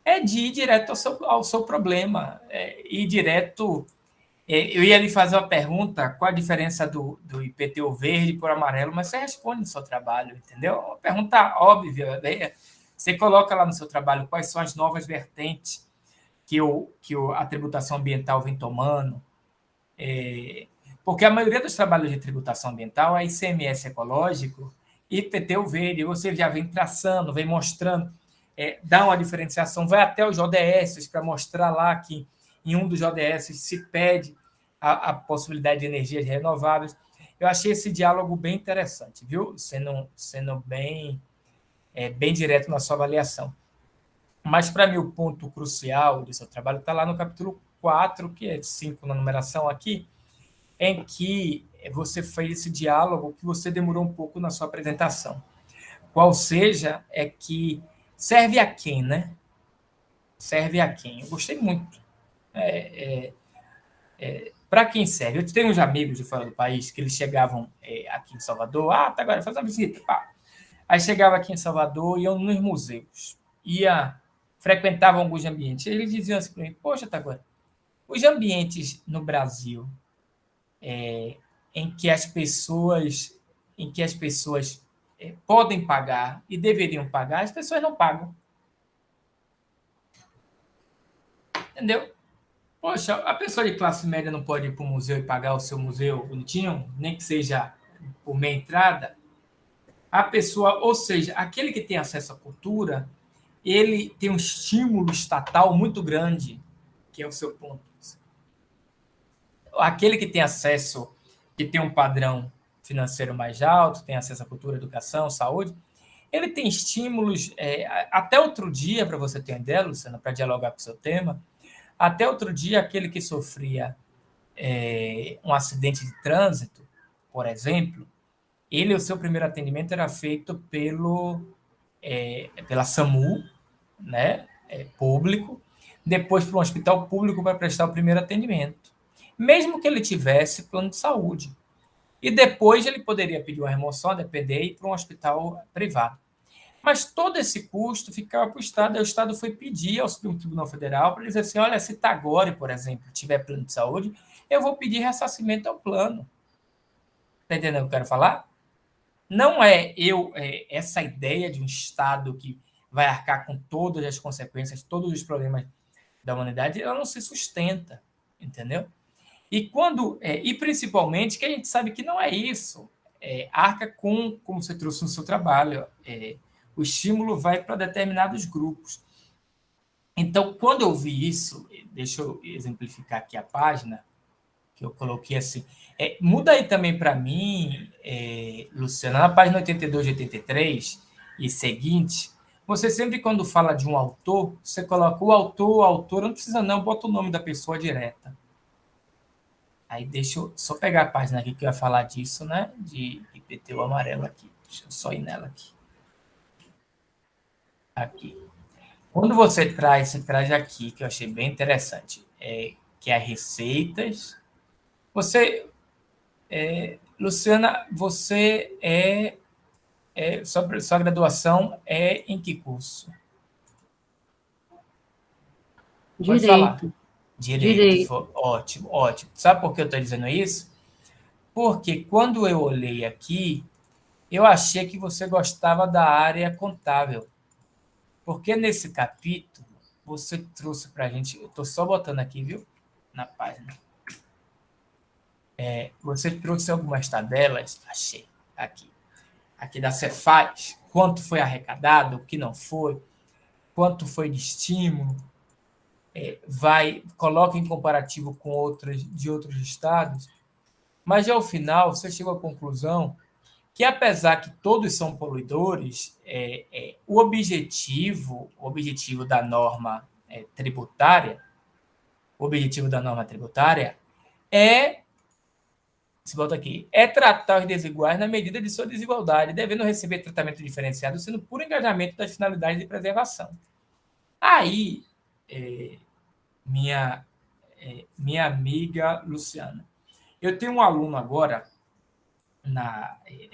É de ir direto ao seu problema, ir direto... Eu ia lhe fazer uma pergunta, qual a diferença do IPTU verde por amarelo, mas você responde no seu trabalho, entendeu? Uma pergunta óbvia. Você coloca lá no seu trabalho quais são as novas vertentes que a tributação ambiental vem tomando, porque a maioria dos trabalhos de tributação ambiental é ICMS ecológico e IPTU verde, você já vem traçando, vem mostrando, dá uma diferenciação, vai até os ODS para mostrar lá que em um dos ODS se pede a possibilidade de energias renováveis. Eu achei esse diálogo bem interessante, viu? Sendo bem direto na sua avaliação. Mas, para mim, o ponto crucial do seu trabalho está lá no capítulo 4, que é 5 na numeração aqui, em que você fez esse diálogo que você demorou um pouco na sua apresentação. Qual seja, é que serve a quem, né? Serve a quem? Eu gostei muito. Para quem serve? Eu tenho uns amigos de fora do país que eles chegavam aqui em Salvador, tá, agora faz uma visita, pá. Aí chegava aqui em Salvador, iam nos museus, frequentavam alguns ambientes. Eles diziam assim para mim, poxa, Taguara, os ambientes no Brasil em que as pessoas podem pagar e deveriam pagar, as pessoas não pagam. Entendeu? Poxa, a pessoa de classe média não pode ir para o museu e pagar o seu museu bonitinho, nem que seja por meia entrada. A pessoa, ou seja, aquele que tem acesso à cultura, ele tem um estímulo estatal muito grande, que é o seu ponto. Aquele que tem acesso, que tem um padrão financeiro mais alto, tem acesso à cultura, educação, saúde, ele tem estímulos, até outro dia, para você ter uma ideia, Luciana, para dialogar com o seu tema, até outro dia, aquele que sofria um acidente de trânsito, por exemplo, o seu primeiro atendimento era feito pela SAMU, né, público, depois para um hospital público para prestar o primeiro atendimento, mesmo que ele tivesse plano de saúde. E depois ele poderia pedir uma remoção, a depender, e ir para um hospital privado. Mas todo esse custo ficava para o Estado, e o Estado foi pedir ao Supremo Tribunal Federal para dizer assim, olha, se Tagore, por exemplo, tiver plano de saúde, eu vou pedir ressarcimento ao plano. Está entendendo o que eu quero falar? Não essa ideia de um Estado que vai arcar com todas as consequências, todos os problemas da humanidade, ela não se sustenta, entendeu? E principalmente que a gente sabe que não é isso. Arca com, como você trouxe no seu trabalho, o estímulo vai para determinados grupos. Então, quando eu vi isso, deixa eu exemplificar aqui a página, que eu coloquei assim, muda aí também para mim, Luciana, na página 82 e 83 e seguinte, você sempre, quando fala de um autor, você coloca o autor, não precisa não, bota o nome da pessoa direta. Aí deixa eu só pegar a página aqui que eu ia falar disso, né? De IPTU amarelo aqui. Deixa eu só ir nela aqui. Aqui. Quando você traz aqui, que eu achei bem interessante, que é receitas. Você, Luciana, você sua graduação é em que curso? Pode falar. Direito. Ótimo. Sabe por que eu estou dizendo isso? Porque quando eu olhei aqui, eu achei que você gostava da área contábil. Porque nesse capítulo, você trouxe para a gente, eu estou só botando aqui, viu, na página. Você trouxe algumas tabelas, achei, aqui da Cefaz, quanto foi arrecadado, o que não foi, quanto foi de estímulo, coloca em comparativo com de outros estados, mas ao final você chegou à conclusão que, apesar que todos são poluidores, o objetivo da norma tributária, se volta aqui, tratar os desiguais na medida de sua desigualdade, devendo receber tratamento diferenciado, sendo puro engajamento das finalidades de preservação. Aí, minha amiga Luciana, eu tenho um aluno agora,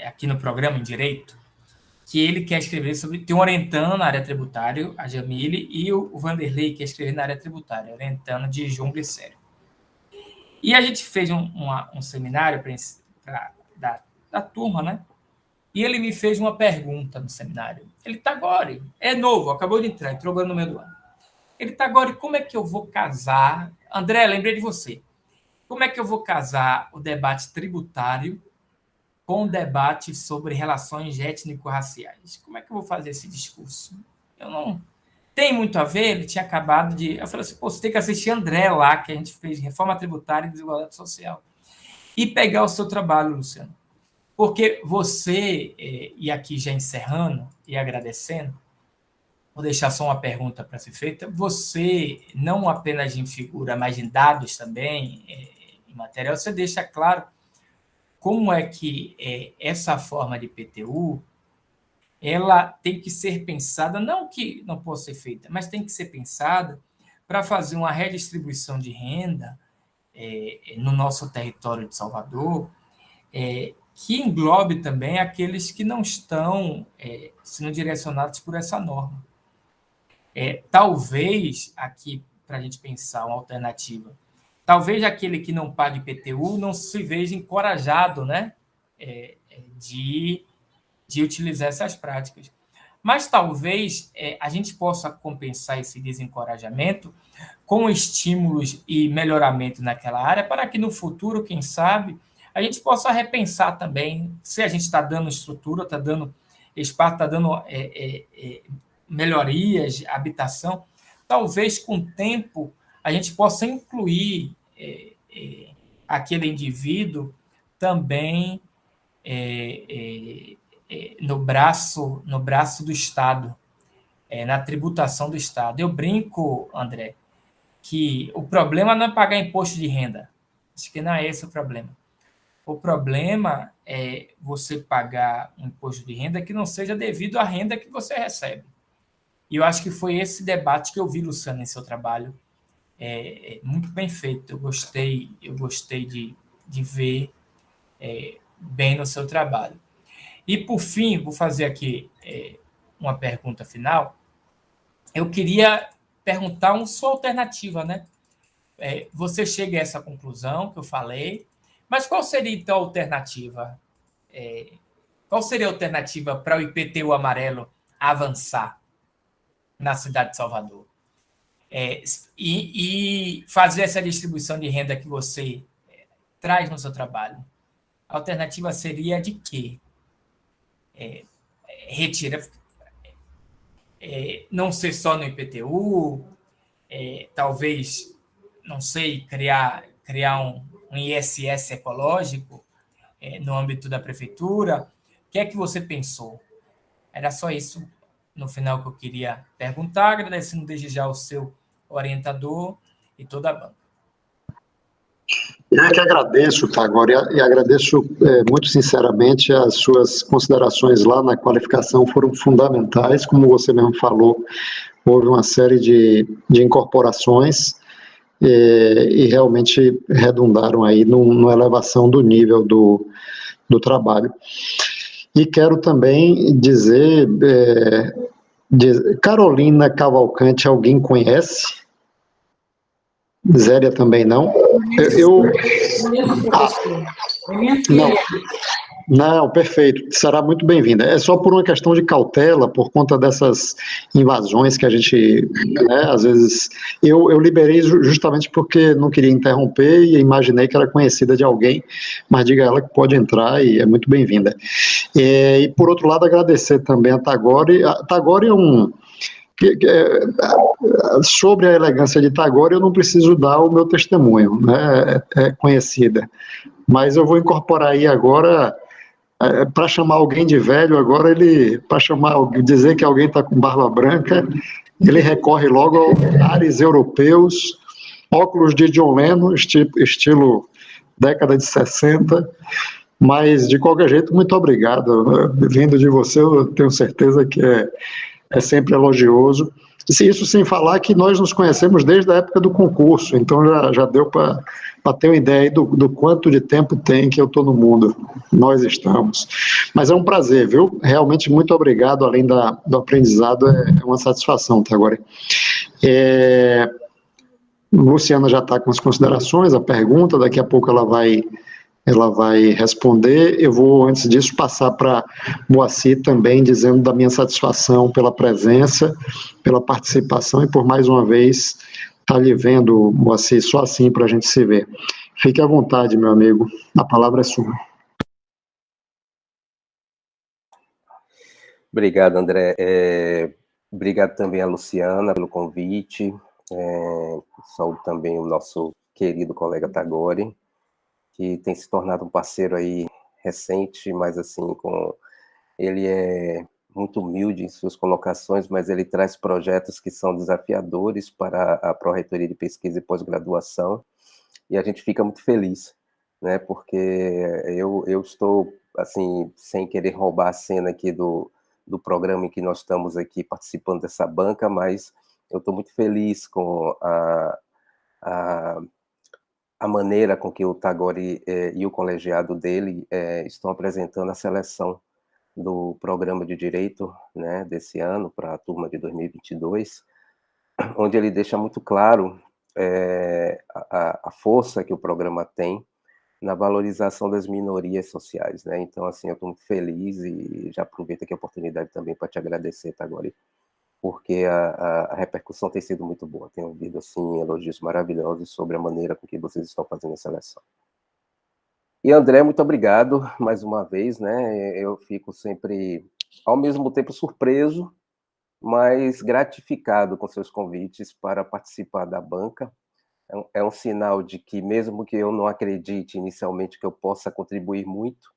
aqui no programa em Direito, que ele quer escrever sobre... Tem um orientando na área tributária, a Jamile, e o Vanderlei quer escrever na área tributária, orientando de João Glicério. E a gente fez um seminário da turma, né? E ele me fez uma pergunta no seminário. Ele está agora, é novo, acabou de entrar, entrou agora no meio do ano. Ele está agora, e como é que eu vou casar... André, lembrei de você. Como é que eu vou casar o debate tributário com o debate sobre relações étnico-raciais? Como é que eu vou fazer esse discurso? Eu não... Tem muito a ver, ele tinha acabado de... Eu falei assim, você tem que assistir André lá, que a gente fez Reforma Tributária e Desigualdade Social. E pegar o seu trabalho, Luciano. Porque você, e aqui já encerrando e agradecendo, vou deixar só uma pergunta para ser feita, você, não apenas em figura, mas em dados também, em material, você deixa claro como é que essa forma de IPTU, ela tem que ser pensada, não que não possa ser feita, mas tem que ser pensada para fazer uma redistribuição de renda no nosso território de Salvador, que englobe também aqueles que não estão sendo direcionados por essa norma. Talvez, aqui, para a gente pensar uma alternativa, talvez aquele que não pague IPTU não se veja encorajado, né, de utilizar essas práticas. Mas talvez a gente possa compensar esse desencorajamento com estímulos e melhoramento naquela área para que no futuro, quem sabe, a gente possa repensar também se a gente está dando estrutura, está dando espaço, está dando melhorias, habitação. Talvez com o tempo a gente possa incluir aquele indivíduo também no braço do Estado, na tributação do Estado. Eu brinco, André, que o problema não é pagar imposto de renda. Acho que não é esse o problema. O problema é você pagar um imposto de renda que não seja devido à renda que você recebe. E eu acho que foi esse debate que eu vi, Luciano, em seu trabalho. Muito bem feito. Eu gostei de ver bem no seu trabalho. E, por fim, vou fazer aqui uma pergunta final. Eu queria perguntar uma sua alternativa, né? Você chega a essa conclusão que eu falei, mas qual seria, então, a alternativa? Qual seria a alternativa para o IPTU amarelo avançar na cidade de Salvador? E fazer essa distribuição de renda que você traz no seu trabalho. A alternativa seria de quê? Retira, não ser só no IPTU, talvez, não sei, criar um ISS ecológico no âmbito da prefeitura. O que é que você pensou? Era só isso, no final, que eu queria perguntar, agradecendo desde já o seu orientador e toda a banca. Eu que agradeço, Tagore, e agradeço muito sinceramente as suas considerações lá na qualificação, foram fundamentais, como você mesmo falou, houve uma série de incorporações e realmente redundaram aí numa elevação do nível do trabalho. E quero também dizer, Carolina Cavalcante, alguém conhece? Zélia também não? Não. Não, perfeito. Será muito bem-vinda. É só por uma questão de cautela, por conta dessas invasões que a gente, né, às vezes... Eu liberei justamente porque não queria interromper e imaginei que era conhecida de alguém, mas diga a ela que pode entrar e é muito bem-vinda. E, por outro lado, agradecer também a Tagore. A Tagore é um... Sobre a elegância de Tagore, eu não preciso dar o meu testemunho, né? É conhecida. Mas eu vou incorporar aí agora... Para chamar alguém de velho, agora para dizer que alguém está com barba branca, ele recorre logo a ares europeus, óculos de John Lennon, estilo década de 60, mas de qualquer jeito, muito obrigado. Vindo de você, eu tenho certeza que é sempre elogioso. Isso sem falar que nós nos conhecemos desde a época do concurso, então já deu para ter uma ideia aí do quanto de tempo tem que eu estou no mundo. Nós estamos. Mas é um prazer, viu? Realmente muito obrigado, além do aprendizado, é uma satisfação até agora. Luciana já está com as considerações, a pergunta, daqui a pouco ela vai responder. Eu vou, antes disso, passar para Moacir também, dizendo da minha satisfação pela presença, pela participação e por mais uma vez estar lhe vendo, Moacir, só assim para a gente se ver. Fique à vontade, meu amigo, a palavra é sua. Obrigado, André. Obrigado também a Luciana pelo convite. Saúdo também o nosso querido colega Tagore, que tem se tornado um parceiro aí recente, mas assim, ele é muito humilde em suas colocações, mas ele traz projetos que são desafiadores para a Pró-Reitoria de Pesquisa e Pós-Graduação, e a gente fica muito feliz, né, porque eu estou, assim, sem querer roubar a cena aqui do programa em que nós estamos aqui participando dessa banca, mas eu estou muito feliz com a maneira com que o Tagore e o colegiado dele estão apresentando a seleção do programa de Direito, né, desse ano, para a turma de 2022, onde ele deixa muito claro a força que o programa tem na valorização das minorias sociais, né? Então, assim, eu estou muito feliz e já aproveito aqui a oportunidade também para te agradecer, Tagore, porque a repercussão tem sido muito boa. Tenho ouvido, assim, elogios maravilhosos sobre a maneira com que vocês estão fazendo a seleção. E, André, muito obrigado mais uma vez, né? Eu fico sempre, ao mesmo tempo, surpreso, mas gratificado com seus convites para participar da banca. É um sinal de que, mesmo que eu não acredite inicialmente que eu possa contribuir muito,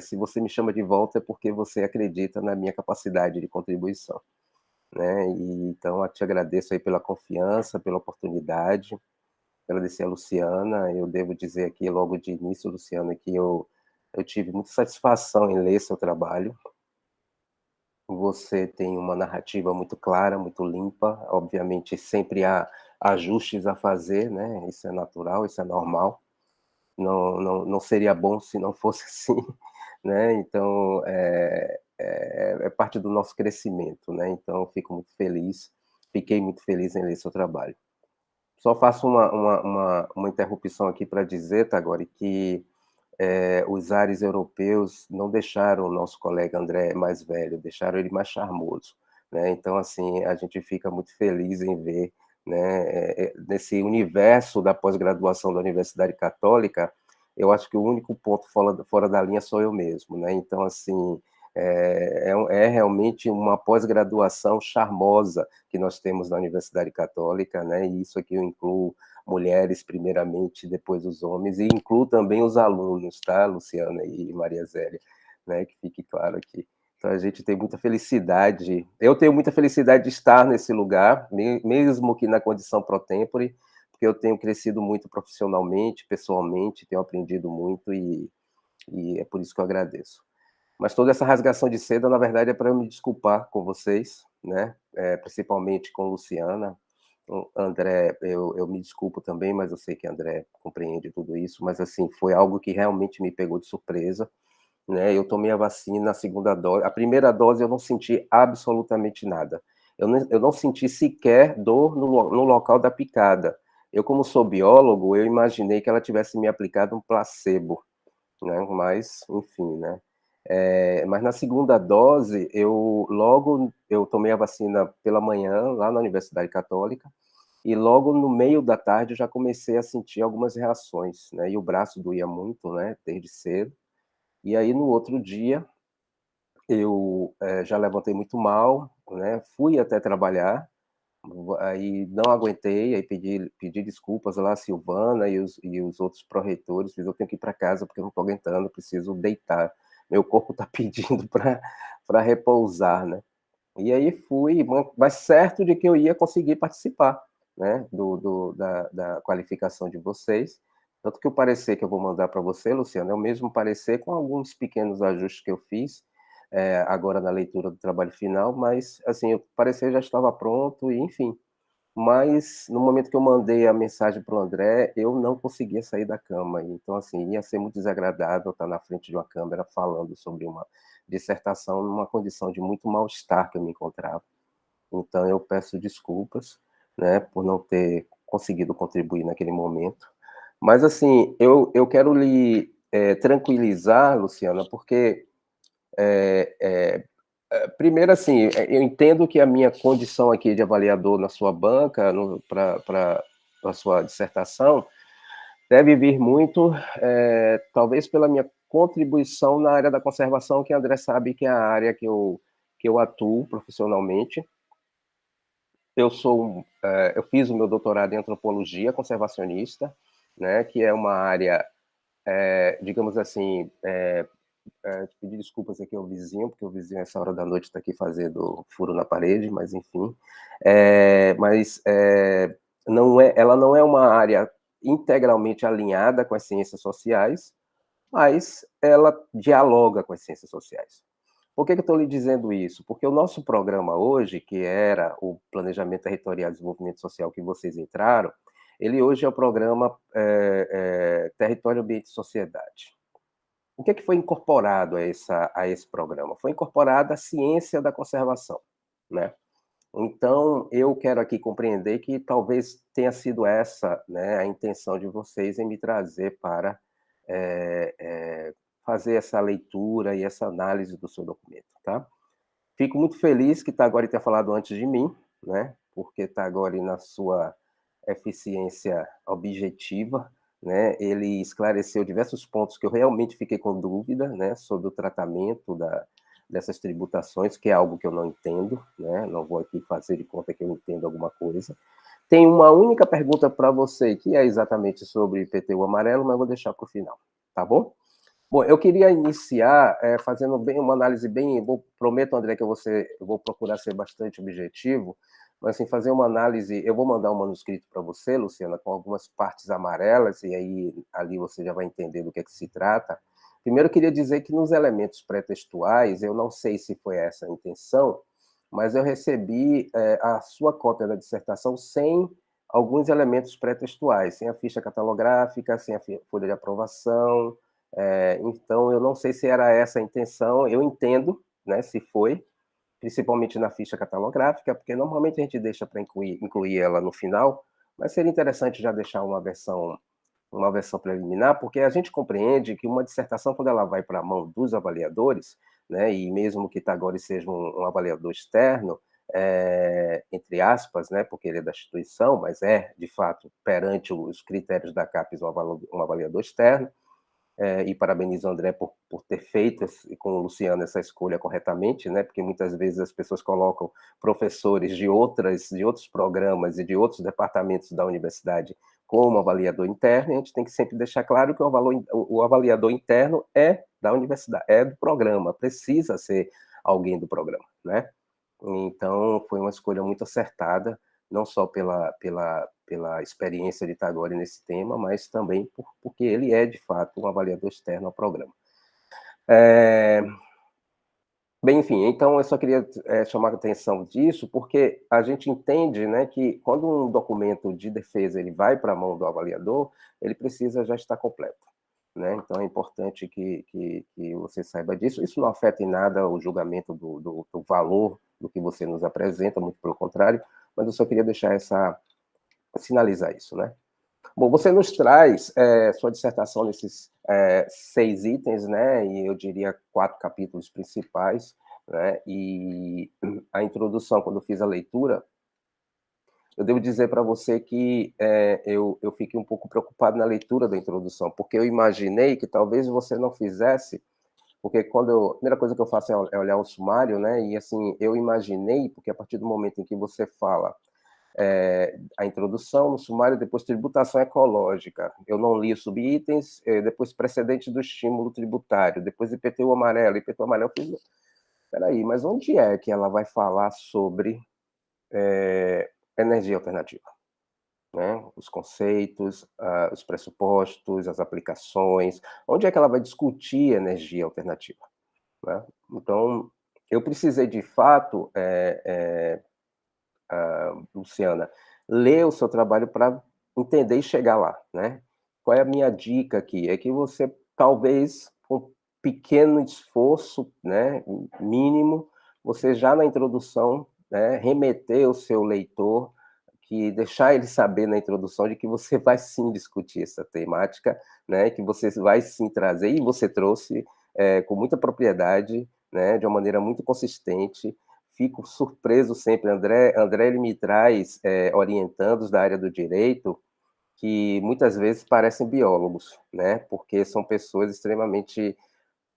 se você me chama de volta é porque você acredita na minha capacidade de contribuição, né? E, então, eu te agradeço aí pela confiança, pela oportunidade, agradecer a Luciana. Eu devo dizer aqui, logo de início, Luciana, que eu tive muita satisfação em ler seu trabalho. Você tem uma narrativa muito clara, muito limpa, obviamente sempre há ajustes a fazer, né? Isso é natural, isso é normal. Não seria bom se não fosse assim, né? Então, é parte do nosso crescimento, né? Então, eu fico muito feliz, fiquei muito feliz em ler seu trabalho. Só faço uma interrupção aqui para dizer, Tagore, que os ares europeus não deixaram o nosso colega André mais velho, deixaram ele mais charmoso, né? Então, assim, a gente fica muito feliz em ver, né, nesse universo da pós-graduação da Universidade Católica, eu acho que o único ponto fora da linha sou eu mesmo, né? Então, assim, é realmente uma pós-graduação charmosa que nós temos na Universidade Católica, né? E isso aqui eu incluo mulheres primeiramente, depois os homens, e incluo também os alunos, tá, Luciana e Maria Zélia, né? Que fique claro aqui. Então, a gente tem muita felicidade, eu tenho muita felicidade de estar nesse lugar, mesmo que na condição pro tempore, porque eu tenho crescido muito profissionalmente, pessoalmente, tenho aprendido muito e é por isso que eu agradeço. Mas toda essa rasgação de seda, na verdade, é para eu me desculpar com vocês, né? Principalmente com Luciana. André, eu me desculpo também, mas eu sei que André compreende tudo isso, mas assim, foi algo que realmente me pegou de surpresa, né? Eu tomei a vacina, a segunda dose, a primeira dose eu não senti absolutamente nada. Eu não senti sequer dor no local da picada. Eu, como sou biólogo, eu imaginei que ela tivesse me aplicado um placebo, né? Mas, enfim, né? Mas na segunda dose, eu tomei a vacina pela manhã, lá na Universidade Católica, e logo no meio da tarde eu já comecei a sentir algumas reações, né? E o braço doía muito, né? Desde cedo. E aí, no outro dia, eu já levantei muito mal, né? Fui até trabalhar, aí não aguentei, aí pedi desculpas lá a Silvana e os outros pró-reitores, fiz, eu tenho que ir para casa porque eu não estou aguentando, preciso deitar, meu corpo está pedindo para repousar, né? E aí fui, mas certo de que eu ia conseguir participar, né, da qualificação de vocês, tanto que o parecer que eu vou mandar para você, Luciano, é o mesmo parecer com alguns pequenos ajustes que eu fiz, agora na leitura do trabalho final, mas, assim, o parecer já estava pronto, e enfim, mas no momento que eu mandei a mensagem para o André, eu não conseguia sair da cama. Então, assim, ia ser muito desagradável estar na frente de uma câmera falando sobre uma dissertação numa condição de muito mal-estar que eu me encontrava. Então, eu peço desculpas, né, por não ter conseguido contribuir naquele momento. Mas, assim, eu quero lhe tranquilizar, Luciana, porque primeiro, assim, eu entendo que a minha condição aqui de avaliador na sua banca, para a sua dissertação, deve vir muito, talvez, pela minha contribuição na área da conservação, que a André sabe que é a área que eu atuo profissionalmente. Eu fiz o meu doutorado em antropologia conservacionista, né, que é uma área, digamos assim, pedir desculpas aqui ao vizinho, porque o vizinho, essa hora da noite, está aqui fazendo furo na parede, mas enfim. Ela não é uma área integralmente alinhada com as ciências sociais, mas ela dialoga com as ciências sociais. Por que eu estou lhe dizendo isso? Porque o nosso programa hoje, que era o Planejamento Territorial de Desenvolvimento Social que vocês entraram, ele hoje é o programa Território, Ambiente e Sociedade. O que foi incorporado a esse programa? Foi incorporada a ciência da conservação, né? Então, eu quero aqui compreender que talvez tenha sido essa, né, a intenção de vocês em me trazer para fazer essa leitura e essa análise do seu documento, tá? Fico muito feliz que Tagore tenha falado antes de mim, né? Porque Tagore, na sua eficiência objetiva, né, ele esclareceu diversos pontos que eu realmente fiquei com dúvida, né, sobre o tratamento dessas tributações, que é algo que eu não entendo, né? Não vou aqui fazer de conta que eu entendo alguma coisa. Tem uma única pergunta para você, que é exatamente sobre IPTU amarelo, mas eu vou deixar para o final, tá bom? Bom, eu queria iniciar fazendo uma análise bem... prometo, André, que eu vou procurar ser bastante objetivo, mas assim, fazer uma análise... Eu vou mandar um manuscrito para você, Luciana, com algumas partes amarelas, e aí ali você já vai entender do que é que se trata. Primeiro, eu queria dizer que nos elementos pré-textuais, eu não sei se foi essa a intenção, mas eu recebi a sua cópia da dissertação sem alguns elementos pré-textuais, sem a ficha catalográfica, sem a folha de aprovação. Então, eu não sei se era essa a intenção, eu entendo, né, se foi, principalmente na ficha catalográfica, porque normalmente a gente deixa para incluir ela no final, mas seria interessante já deixar uma versão preliminar, porque a gente compreende que uma dissertação, quando ela vai para a mão dos avaliadores, né, e mesmo que Tagore seja um avaliador externo, entre aspas, né, porque ele é da instituição, mas de fato, perante os critérios da CAPES, um avaliador externo, e parabenizo o André por ter feito com o Luciano essa escolha corretamente, né? Porque muitas vezes as pessoas colocam professores de outros programas e de outros departamentos da universidade como avaliador interno, e a gente tem que sempre deixar claro que o avaliador interno é da universidade, é do programa, precisa ser alguém do programa, né? Então, foi uma escolha muito acertada, não só pela experiência de Tagore nesse tema, mas também porque ele é, de fato, um avaliador externo ao programa. Bem, enfim, então eu só queria chamar a atenção disso, porque a gente entende, né, que quando um documento de defesa ele vai para a mão do avaliador, ele precisa já estar completo, né? Então é importante que você saiba disso. Isso não afeta em nada o julgamento do valor do que você nos apresenta, muito pelo contrário, mas eu só queria deixar sinalizar isso, né? Bom, você nos traz sua dissertação nesses 6 itens, né? E eu diria 4 capítulos principais, né? E a introdução, quando eu fiz a leitura, eu devo dizer para você que eu fiquei um pouco preocupado na leitura da introdução, porque eu imaginei que talvez você não fizesse, porque a primeira coisa que eu faço é olhar o sumário, né? E assim, eu imaginei, porque a partir do momento em que você fala a introdução no sumário, depois tributação ecológica. Eu não li os subitens, depois precedente do estímulo tributário, depois IPTU amarelo. IPTU amarelo, eu fiz, peraí, mas onde é que ela vai falar sobre energia alternativa? Né? Os conceitos, os pressupostos, as aplicações, onde é que ela vai discutir energia alternativa? Né? Então, eu precisei, de fato, Luciana, ler o seu trabalho para entender e chegar lá, né? Qual é a minha dica aqui? É que você, talvez, com um pequeno esforço, né, mínimo, você já na introdução, né, remeter o seu leitor, que deixar ele saber na introdução de que você vai sim discutir essa temática, né, que você vai sim trazer, e você trouxe com muita propriedade, né, de uma maneira muito consistente. Fico surpreso sempre, André ele me traz orientandos da área do direito que muitas vezes parecem biólogos, né? Porque são pessoas extremamente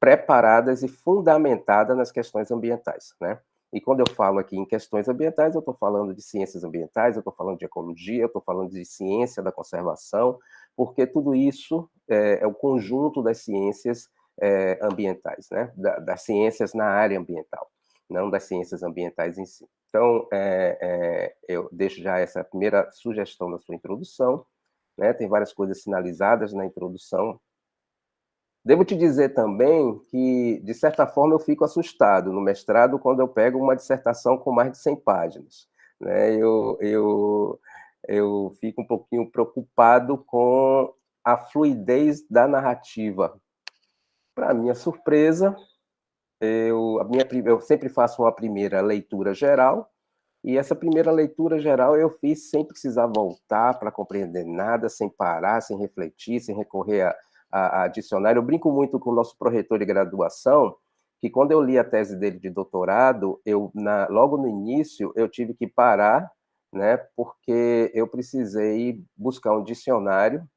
preparadas e fundamentadas nas questões ambientais, né? E quando eu falo aqui em questões ambientais, eu estou falando de ciências ambientais, eu estou falando de ecologia, eu estou falando de ciência da conservação, porque tudo isso é o conjunto das ciências ambientais, né? Das ciências na área ambiental, não das ciências ambientais em si. Então, eu deixo já essa primeira sugestão na sua introdução, né? Tem várias coisas sinalizadas na introdução. Devo te dizer também que, de certa forma, eu fico assustado no mestrado quando eu pego uma dissertação com mais de 100 páginas. Né? Eu fico um pouquinho preocupado com a fluidez da narrativa. Para minha surpresa, eu sempre faço uma primeira leitura geral, e essa primeira leitura geral eu fiz sem precisar voltar para compreender nada, sem parar, sem refletir, sem recorrer a dicionário. Eu brinco muito com o nosso pró-reitor de graduação, que quando eu li a tese dele de doutorado, logo no início eu tive que parar, né, porque eu precisei buscar um dicionário,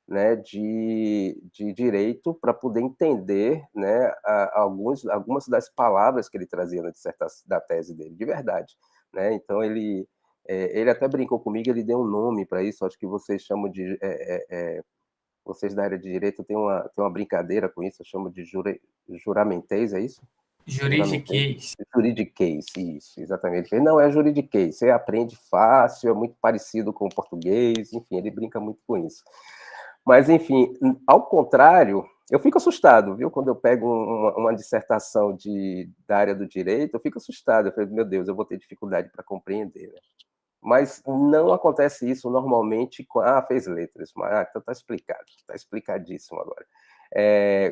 né, de direito para poder entender, né, algumas das palavras que ele trazia na dissertação da tese dele, de verdade. Né? Então, ele até brincou comigo, ele deu um nome para isso, acho que vocês chamam de... vocês da área de direito têm uma brincadeira com isso, eu chamo de juramentês, é isso? Juridiquês. Juridiquês, isso, exatamente. Ele não é juridiquês, você aprende fácil, é muito parecido com o português, enfim, ele brinca muito com isso. Mas, enfim, ao contrário, eu fico assustado, viu? Quando eu pego uma dissertação da área do direito, eu fico assustado. Eu falo, meu Deus, eu vou ter dificuldade para compreender. Né? Mas não acontece isso normalmente com... fez letras. Então está explicado, está explicadíssimo agora.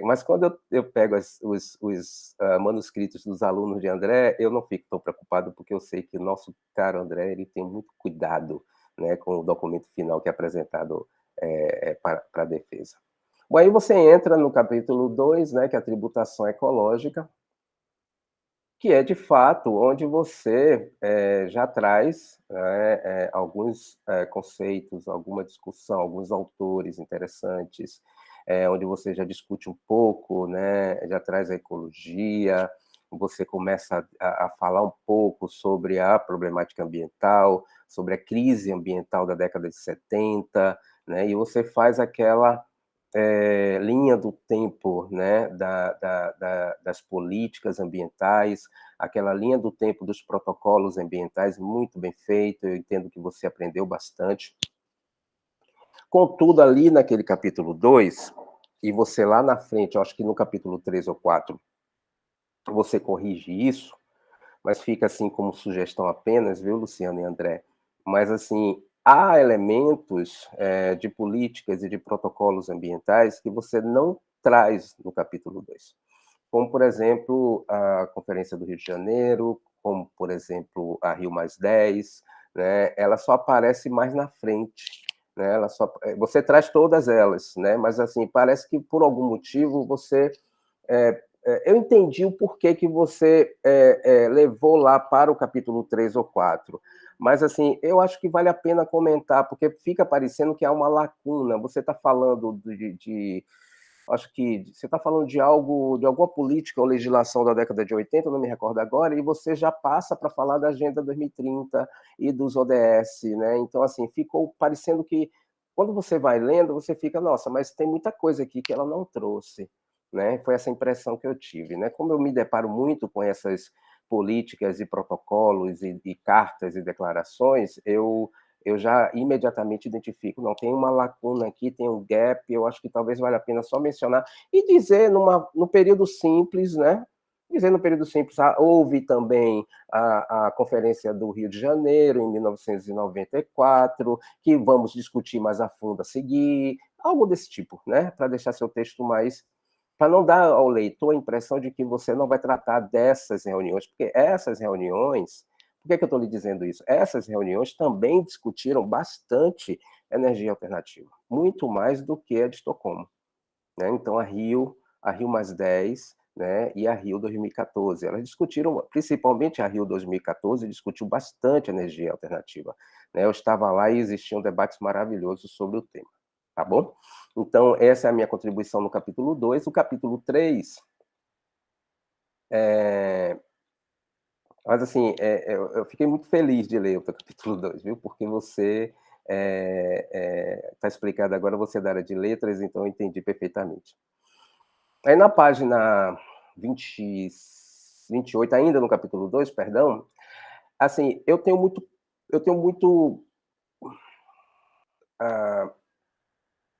Mas quando eu pego os manuscritos dos alunos de André, eu não fico tão preocupado, porque eu sei que o nosso caro André ele tem muito cuidado, né, com o documento final que é apresentado para a defesa. Bom, aí você entra no capítulo 2, né, que é a tributação ecológica, que é, de fato, onde você já traz alguns conceitos, alguma discussão, alguns autores interessantes, onde você já discute um pouco, né, já traz a ecologia, você começa a falar um pouco sobre a problemática ambiental, sobre a crise ambiental da década de 70, né, e você faz aquela linha do tempo, né, das políticas ambientais, aquela linha do tempo dos protocolos ambientais, muito bem feito, eu entendo que você aprendeu bastante. Contudo, ali naquele capítulo 2, e você lá na frente, eu acho que no capítulo 3 ou 4, você corrige isso, mas fica assim como sugestão apenas, viu, Luciano e André? Mas, assim, há elementos de políticas e de protocolos ambientais que você não traz no capítulo 2. Como, por exemplo, a Conferência do Rio de Janeiro, como, por exemplo, a Rio+10, né? Ela só aparece mais na frente, né? Você traz todas elas, né? Mas assim, parece que por algum motivo você... eu entendi o porquê que você levou lá para o capítulo 3 ou 4, mas assim, eu acho que vale a pena comentar, porque fica parecendo que há uma lacuna. Você está falando acho que você está falando de alguma política ou legislação da década de 80, não me recordo agora, e você já passa para falar da Agenda 2030 e dos ODS, né? Então, assim, ficou parecendo que, quando você vai lendo, você fica, nossa, mas tem muita coisa aqui que ela não trouxe, né? Foi essa impressão que eu tive, né? Como eu me deparo muito com essas políticas e protocolos e cartas e declarações, eu já imediatamente identifico, não, tem uma lacuna aqui, tem um gap, eu acho que talvez valha a pena só mencionar e dizer no período simples, né? Dizer no período simples, houve também a Conferência do Rio de Janeiro, em 1994, que vamos discutir mais a fundo a seguir, algo desse tipo, né? Para deixar seu texto mais... para não dar ao leitor a impressão de que você não vai tratar dessas reuniões, porque essas reuniões... Por que eu estou lhe dizendo isso? Essas reuniões também discutiram bastante energia alternativa, muito mais do que a de Estocolmo, né? Então, a Rio +10, né, e a Rio 2014, elas discutiram, principalmente a Rio 2014, discutiu bastante energia alternativa, né? Eu estava lá e existiam debates maravilhosos sobre o tema, tá bom? Então, essa é a minha contribuição no capítulo 2. O capítulo 3... Mas, assim, eu fiquei muito feliz de ler o teu capítulo 2, viu? Porque você está explicado agora, você é da área de letras, então eu entendi perfeitamente. Aí, na página 28, ainda no capítulo 2, perdão, assim, eu tenho muito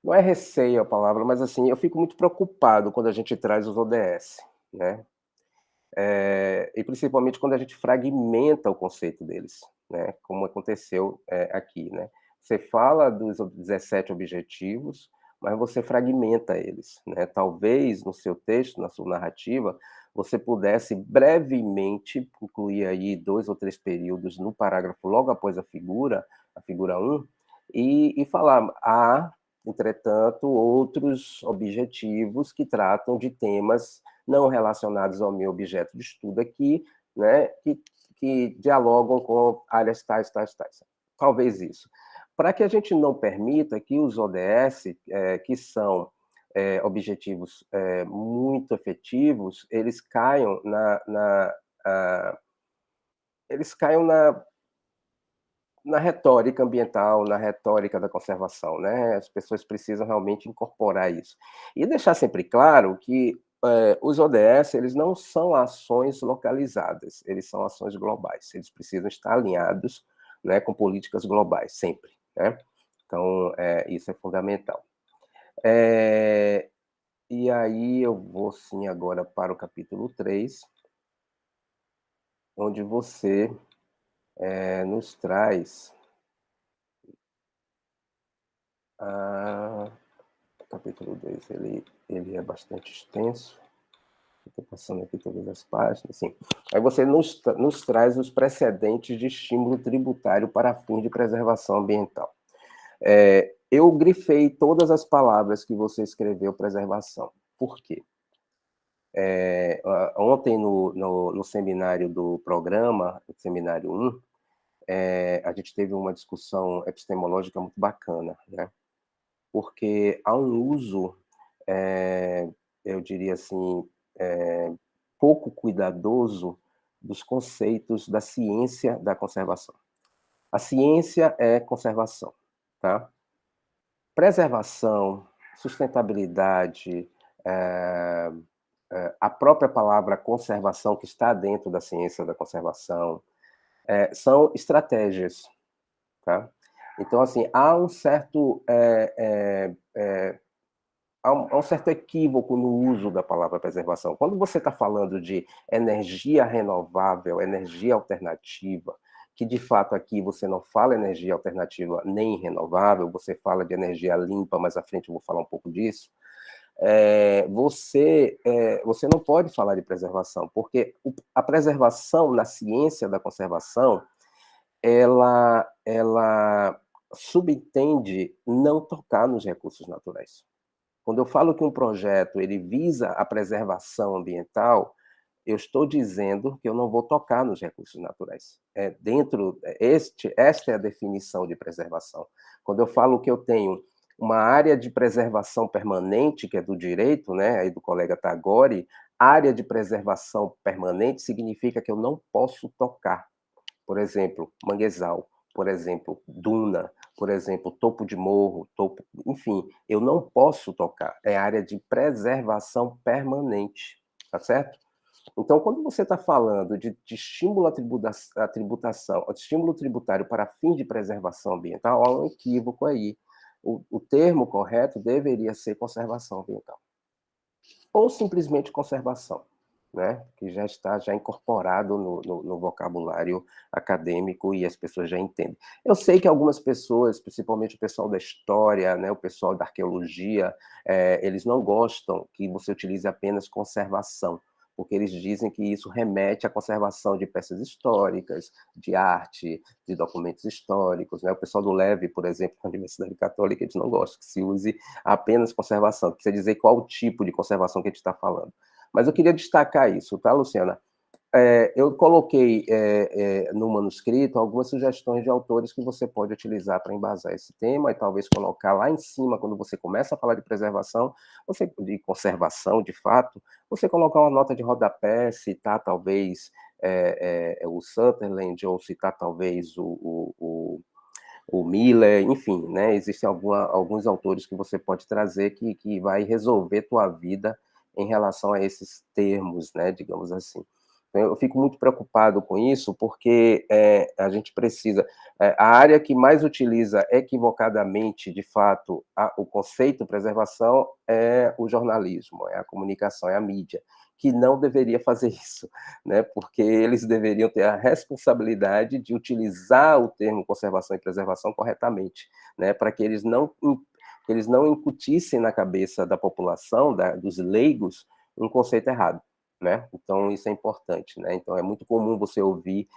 não é receio a palavra, mas, assim, eu fico muito preocupado quando a gente traz os ODS, né? E principalmente quando a gente fragmenta o conceito deles, né? Como aconteceu aqui, né? Você fala dos 17 objetivos, mas você fragmenta eles, né? Talvez no seu texto, na sua narrativa, você pudesse brevemente incluir aí 2 ou 3 períodos no parágrafo logo após a figura 1, e falar: há, entretanto, outros objetivos que tratam de temas não relacionados ao meu objeto de estudo aqui, né, que dialogam com áreas tais. Talvez isso. Para que a gente não permita que os ODS, que são objetivos muito efetivos, eles caiam na retórica ambiental, na retórica da conservação, né? As pessoas precisam realmente incorporar isso. E deixar sempre claro que os ODS, eles não são ações localizadas, eles são ações globais, eles precisam estar alinhados, né, com políticas globais, sempre, né? Então, isso é fundamental. E aí eu vou, sim, agora para o capítulo 3, onde você nos traz... capítulo 2, ele é bastante extenso. Estou passando aqui todas as páginas. Sim. Aí você nos traz os precedentes de estímulo tributário para fins de preservação ambiental. Eu grifei todas as palavras que você escreveu, preservação. Por quê? Ontem, no seminário do programa, seminário 1, a gente teve uma discussão epistemológica muito bacana, né? Porque há um uso, eu diria assim, pouco cuidadoso dos conceitos da ciência da conservação. A ciência é conservação, tá? Preservação, sustentabilidade, a própria palavra conservação, que está dentro da ciência da conservação, são estratégias, tá? Então, assim, há um certo equívoco no uso da palavra preservação. Quando você está falando de energia renovável, energia alternativa, que de fato aqui você não fala energia alternativa nem renovável, você fala de energia limpa, mais à frente eu vou falar um pouco disso, você não pode falar de preservação, porque a preservação na ciência da conservação, ela subentende não tocar nos recursos naturais. Quando eu falo que um projeto ele visa a preservação ambiental, eu estou dizendo que eu não vou tocar nos recursos naturais. Esta é a definição de preservação. Quando eu falo que eu tenho uma área de preservação permanente, que é do direito, né, aí do colega Tagore, área de preservação permanente significa que eu não posso tocar. Por exemplo, manguezal, por exemplo, duna, por exemplo, topo de morro, enfim, eu não posso tocar. É área de preservação permanente, tá certo? Então, quando você está falando de estímulo à tributação, estímulo tributário para fim de preservação ambiental, há um equívoco aí. O termo correto deveria ser conservação ambiental. Ou simplesmente conservação, né? Que já está incorporado no vocabulário acadêmico e as pessoas já entendem. Eu sei que algumas pessoas, principalmente o pessoal da história, né, o pessoal da arqueologia, eles não gostam que você utilize apenas conservação, porque eles dizem que isso remete à conservação de peças históricas, de arte, de documentos históricos, né? O pessoal do LEVE, por exemplo, na Universidade Católica, eles não gostam que se use apenas conservação, precisa dizer qual o tipo de conservação que a gente está falando. Mas eu queria destacar isso, tá, Luciana? Eu coloquei no manuscrito algumas sugestões de autores que você pode utilizar para embasar esse tema e talvez colocar lá em cima, quando você começa a falar de preservação, de conservação, de fato, você colocar uma nota de rodapé, citar talvez o Sutherland, ou citar talvez o Miller, enfim, né? Existem alguns autores que você pode trazer que vai resolver tua vida em relação a esses termos, né? Digamos assim. Eu fico muito preocupado com isso, porque a gente precisa... a área que mais utiliza equivocadamente, de fato, o conceito de preservação é o jornalismo, é a comunicação, é a mídia, que não deveria fazer isso, né? Porque eles deveriam ter a responsabilidade de utilizar o termo conservação e preservação corretamente, né? Para que eles não incutissem na cabeça da população, dos leigos, um conceito errado, né? Então, isso é importante, né? Então, é muito comum você ouvir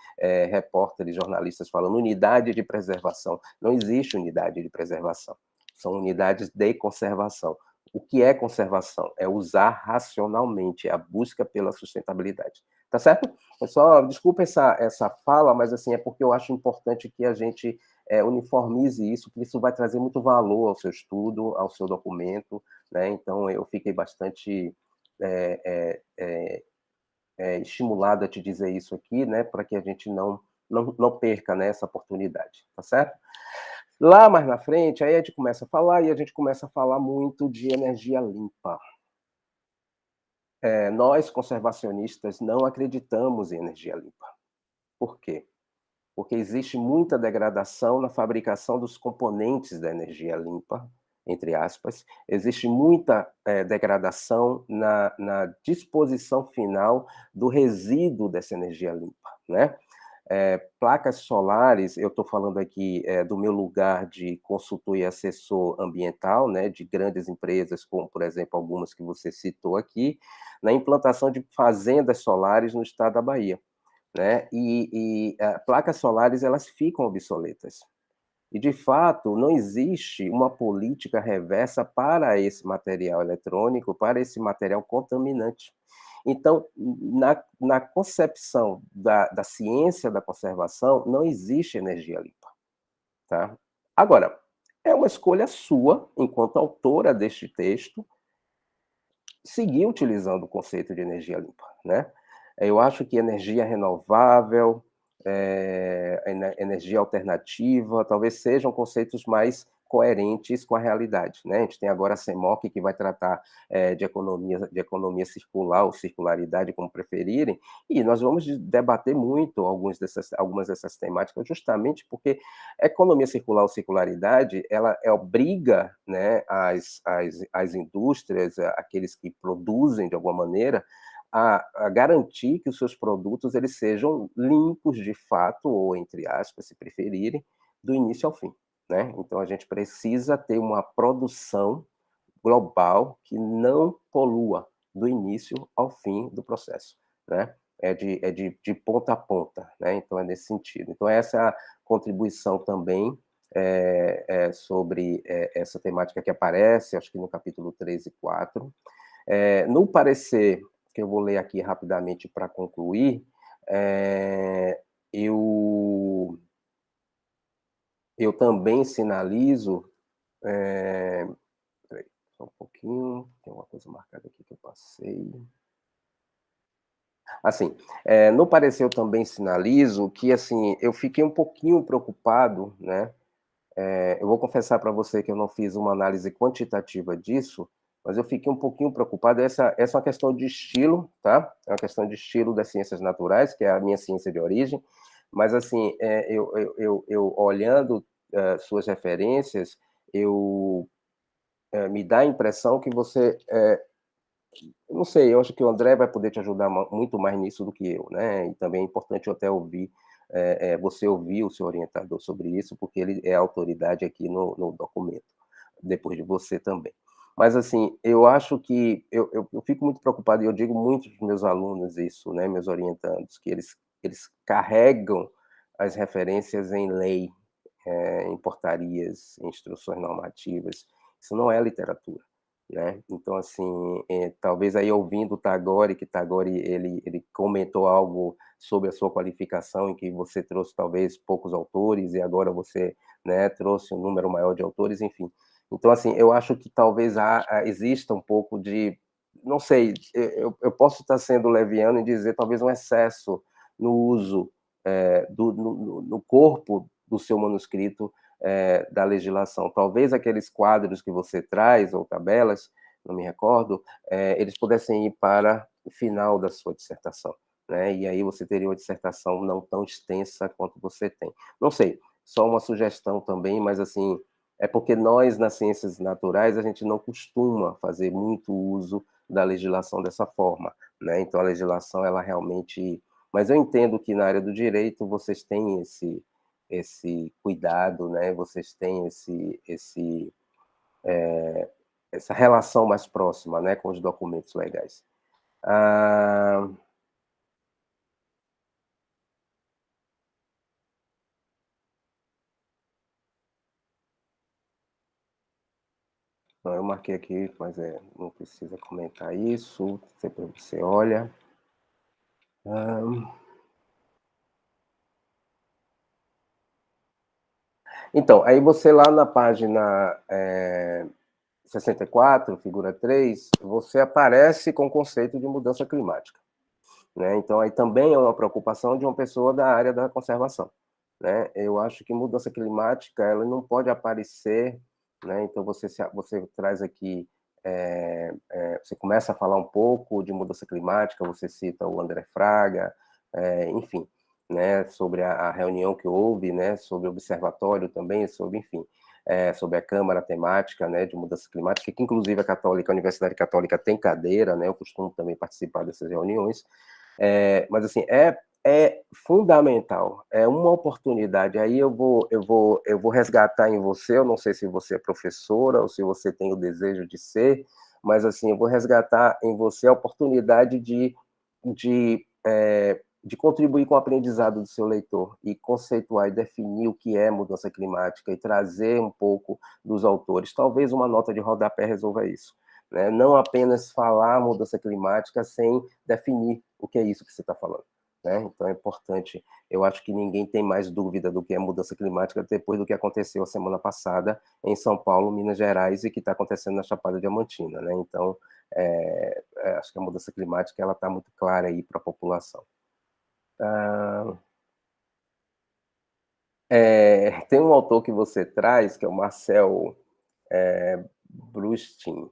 repórteres, jornalistas falando unidade de preservação. Não existe unidade de preservação. São unidades de conservação. O que é conservação? É usar racionalmente, é a busca pela sustentabilidade. Tá certo? Pessoal, desculpa essa fala, mas assim, é porque eu acho importante que a gente uniformize isso, porque isso vai trazer muito valor ao seu estudo, ao seu documento, né? Então, eu fiquei bastante estimulado a te dizer isso aqui, né? Para que a gente não perca, né, essa oportunidade, tá certo? Lá mais na frente, aí a gente começa a falar, e a gente começa a falar muito de energia limpa. Nós, conservacionistas, não acreditamos em energia limpa. Por quê? Porque existe muita degradação na fabricação dos componentes da energia limpa, entre aspas, existe muita degradação na disposição final do resíduo dessa energia limpa, né? Placas solares, eu estou falando aqui do meu lugar de consultor e assessor ambiental, né, de grandes empresas, como, por exemplo, algumas que você citou aqui, na implantação de fazendas solares no estado da Bahia, né, e placas solares, elas ficam obsoletas. E, de fato, não existe uma política reversa para esse material eletrônico, para esse material contaminante. Então, na concepção da ciência da conservação, não existe energia limpa. Tá? Agora, é uma escolha sua, enquanto autora deste texto, seguir utilizando o conceito de energia limpa, né? Eu acho que energia renovável, energia alternativa, talvez sejam conceitos mais coerentes com a realidade, né? A gente tem agora a CEMOC, que vai tratar de economia circular ou circularidade, como preferirem, e nós vamos debater muito algumas dessas temáticas, justamente porque a economia circular ou circularidade, ela obriga, né, as indústrias, aqueles que produzem de alguma maneira, a garantir que os seus produtos eles sejam limpos de fato, ou entre aspas, se preferirem, do início ao fim, né? Então, a gente precisa ter uma produção global que não polua do início ao fim do processo, né? De ponta a ponta, né? Então, é nesse sentido. Então, essa é a contribuição também sobre essa temática que aparece, acho que no capítulo 3 e 4. No parecer, que eu vou ler aqui rapidamente para concluir, eu também sinalizo... Peraí, só um pouquinho, tem uma coisa marcada aqui que eu passei. Assim, no parecer eu também sinalizo que, assim, eu fiquei um pouquinho preocupado, né? Eu vou confessar para você que eu não fiz uma análise quantitativa disso, mas eu fiquei um pouquinho preocupado. Essa é uma questão de estilo, tá? É uma questão de estilo das ciências naturais, que é a minha ciência de origem, mas, assim, eu olhando suas referências, me dá a impressão que você... eu não sei, eu acho que o André vai poder te ajudar muito mais nisso do que eu, né? E também é importante eu até ouvir, você ouvir o seu orientador sobre isso, porque ele é a autoridade aqui no documento, depois de você também. Mas, assim, eu acho que eu fico muito preocupado, e eu digo muito para os meus alunos isso, né, meus orientandos, que eles carregam as referências em lei, em portarias, em instruções normativas. Isso não é literatura, né? Então, assim, talvez aí ouvindo o Tagore, que Tagore ele comentou algo sobre a sua qualificação, em que você trouxe talvez poucos autores, e agora você, né, trouxe um número maior de autores, enfim. Então, assim, eu acho que talvez exista um pouco de... Não sei, eu posso estar sendo leviano e dizer talvez um excesso no uso no corpo do seu manuscrito, da legislação. Talvez aqueles quadros que você traz, ou tabelas, não me recordo, eles pudessem ir para o final da sua dissertação, né? E aí você teria uma dissertação não tão extensa quanto você tem. Não sei, só uma sugestão também, mas, assim, é porque nós, nas ciências naturais, a gente não costuma fazer muito uso da legislação dessa forma, né? Então, a legislação, ela realmente... Mas eu entendo que na área do direito vocês têm esse cuidado, né? Vocês têm essa relação mais próxima, né, com os documentos legais. Não, eu marquei aqui, mas não precisa comentar isso, sempre você olha. Então, aí você lá na página 64, figura 3, você aparece com o conceito de mudança climática, né? Então, aí também é uma preocupação de uma pessoa da área da conservação, né? Eu acho que mudança climática, ela não pode aparecer, né? Então, você traz aqui, você começa a falar um pouco de mudança climática, você cita o André Fraga, enfim, né? Sobre a reunião que houve, né? Sobre o observatório também, sobre, enfim, sobre a Câmara Temática, né, de Mudança Climática, que inclusive a Universidade Católica tem cadeira, né? Eu costumo também participar dessas reuniões. Mas, assim, é fundamental, é uma oportunidade. Aí eu vou resgatar em você, eu não sei se você é professora ou se você tem o desejo de ser, mas, assim, eu vou resgatar em você a oportunidade de contribuir com o aprendizado do seu leitor e conceituar e definir o que é mudança climática e trazer um pouco dos autores. Talvez uma nota de rodapé resolva isso, né? Não apenas falar mudança climática sem definir o que é isso que você está falando, né? Então é importante. Eu acho que ninguém tem mais dúvida do que é mudança climática depois do que aconteceu a semana passada em São Paulo, Minas Gerais, e que está acontecendo na Chapada Diamantina, né? Então, acho que a mudança climática ela está muito clara aí para a população. Tem um autor que você traz, que é o Marcel Brustin,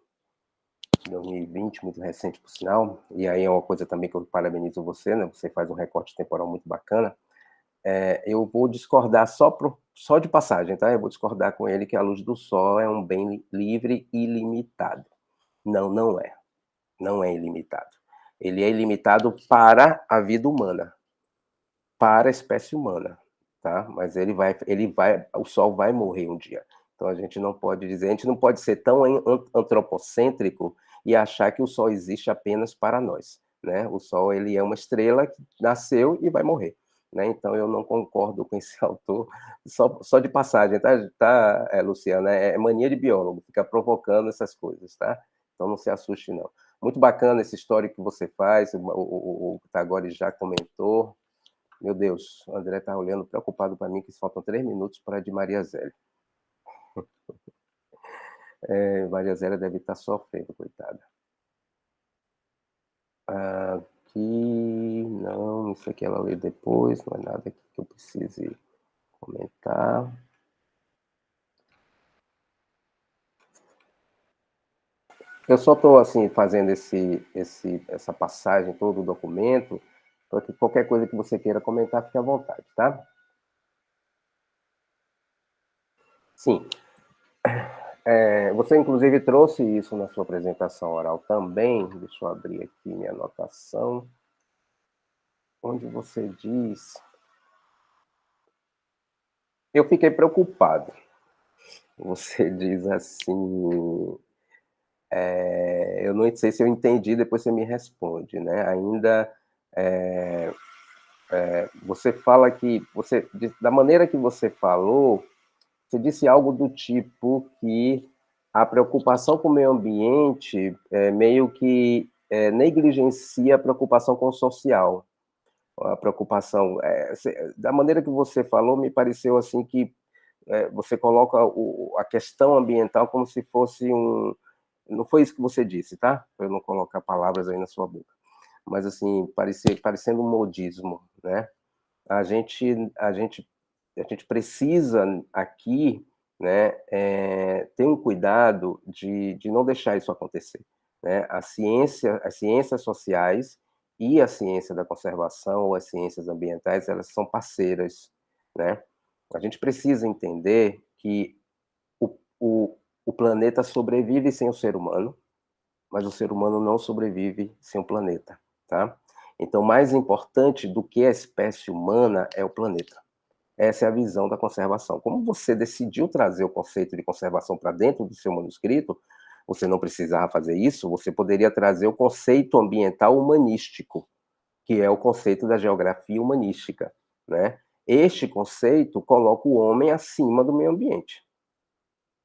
de 2020, muito recente, por sinal, e aí é uma coisa também que eu parabenizo você, né? Você faz um recorte temporal muito bacana. Eu vou discordar só de passagem, tá? Eu vou discordar com ele que a luz do sol é um bem livre e ilimitado. Não é. Não é ilimitado. Ele é ilimitado para a vida humana, para a espécie humana, tá? Mas o sol vai morrer um dia. Então a gente não pode ser tão antropocêntrico e achar que o sol existe apenas para nós, né? O sol, ele é uma estrela que nasceu e vai morrer, né? Então eu não concordo com esse autor, só de passagem, Luciana? É mania de biólogo, fica provocando essas coisas, tá? Então não se assuste, não. Muito bacana essa história que você faz, o Tagore já comentou. Meu Deus, o André está olhando preocupado para mim, que faltam 3 minutos para a de Maria Zélia. Maria Zélia deve estar sofrendo, coitada. Aqui, não, isso aqui ela lê depois, não é nada aqui que eu precise comentar. Eu só estou assim, fazendo essa passagem, todo o documento, para que qualquer coisa que você queira comentar, fique à vontade, tá? Sim. Você, inclusive, trouxe isso na sua apresentação oral também. Deixa eu abrir aqui minha anotação. Onde você diz... Eu fiquei preocupado. Você diz assim... eu não sei se eu entendi, depois você me responde, né? Ainda... você fala que... da maneira que você falou, você disse algo do tipo que a preocupação com o meio ambiente meio que negligencia a preocupação com o social. A preocupação... da maneira que você falou, me pareceu assim que você coloca a questão ambiental como se fosse um... Não foi isso que você disse, tá? Para eu não colocar palavras aí na sua boca. Mas, assim, parecendo um modismo, né? A gente precisa aqui, né, ter um cuidado de não deixar isso acontecer, né? As ciências sociais e a ciência da conservação ou as ciências ambientais, elas são parceiras, né? A gente precisa entender que o planeta sobrevive sem o ser humano, mas o ser humano não sobrevive sem o planeta, tá? Então, mais importante do que a espécie humana é o planeta. Essa é a visão da conservação. Como você decidiu trazer o conceito de conservação para dentro do seu manuscrito, você não precisava fazer isso, você poderia trazer o conceito ambiental humanístico, que é o conceito da geografia humanística, né? Este conceito coloca o homem acima do meio ambiente,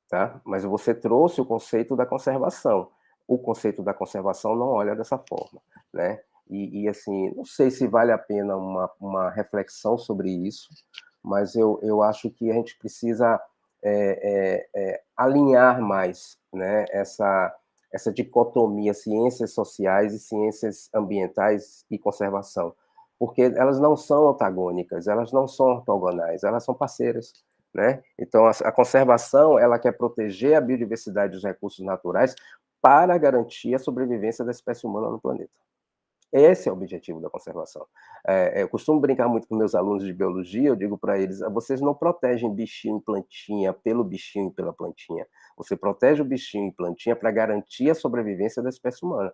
tá? Mas você trouxe o conceito da conservação. O conceito da conservação não olha dessa forma, né? E assim, não sei se vale a pena uma reflexão sobre isso, mas eu acho que a gente precisa alinhar mais, né, essa dicotomia ciências sociais e ciências ambientais e conservação, porque elas não são antagônicas, elas não são ortogonais, elas são parceiras, né? Então, a conservação, ela quer proteger a biodiversidade dos recursos naturais para garantir a sobrevivência da espécie humana no planeta. Esse é o objetivo da conservação. Eu costumo brincar muito com meus alunos de biologia, eu digo para eles, vocês não protegem bichinho e plantinha pelo bichinho e pela plantinha, você protege o bichinho e plantinha para garantir a sobrevivência da espécie humana,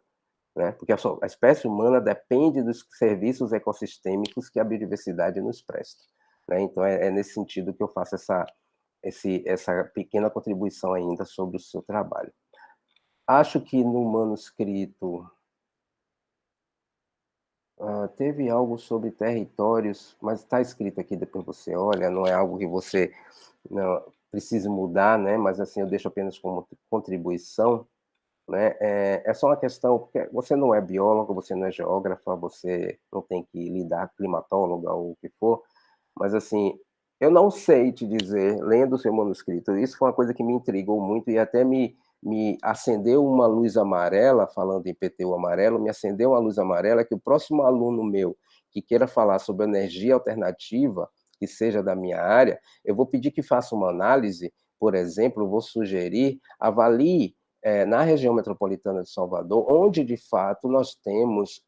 né? Porque a espécie humana depende dos serviços ecossistêmicos que a biodiversidade nos presta, né? Então, é nesse sentido que eu faço essa pequena contribuição ainda sobre o seu trabalho. Acho que no manuscrito teve algo sobre territórios, mas está escrito aqui, depois você olha, não é algo que você não precise mudar, né? Mas assim, eu deixo apenas como contribuição, né? É só uma questão, porque você não é biólogo, você não é geógrafa, você não tem que lidar, climatóloga ou o que for, mas assim, eu não sei te dizer, lendo o seu manuscrito, isso foi uma coisa que me intrigou muito e até me acendeu uma luz amarela, falando em PTU amarelo, me acendeu uma luz amarela que o próximo aluno meu que queira falar sobre energia alternativa, que seja da minha área, eu vou pedir que faça uma análise, por exemplo, vou sugerir, avalie na região metropolitana de Salvador, onde de fato nós temos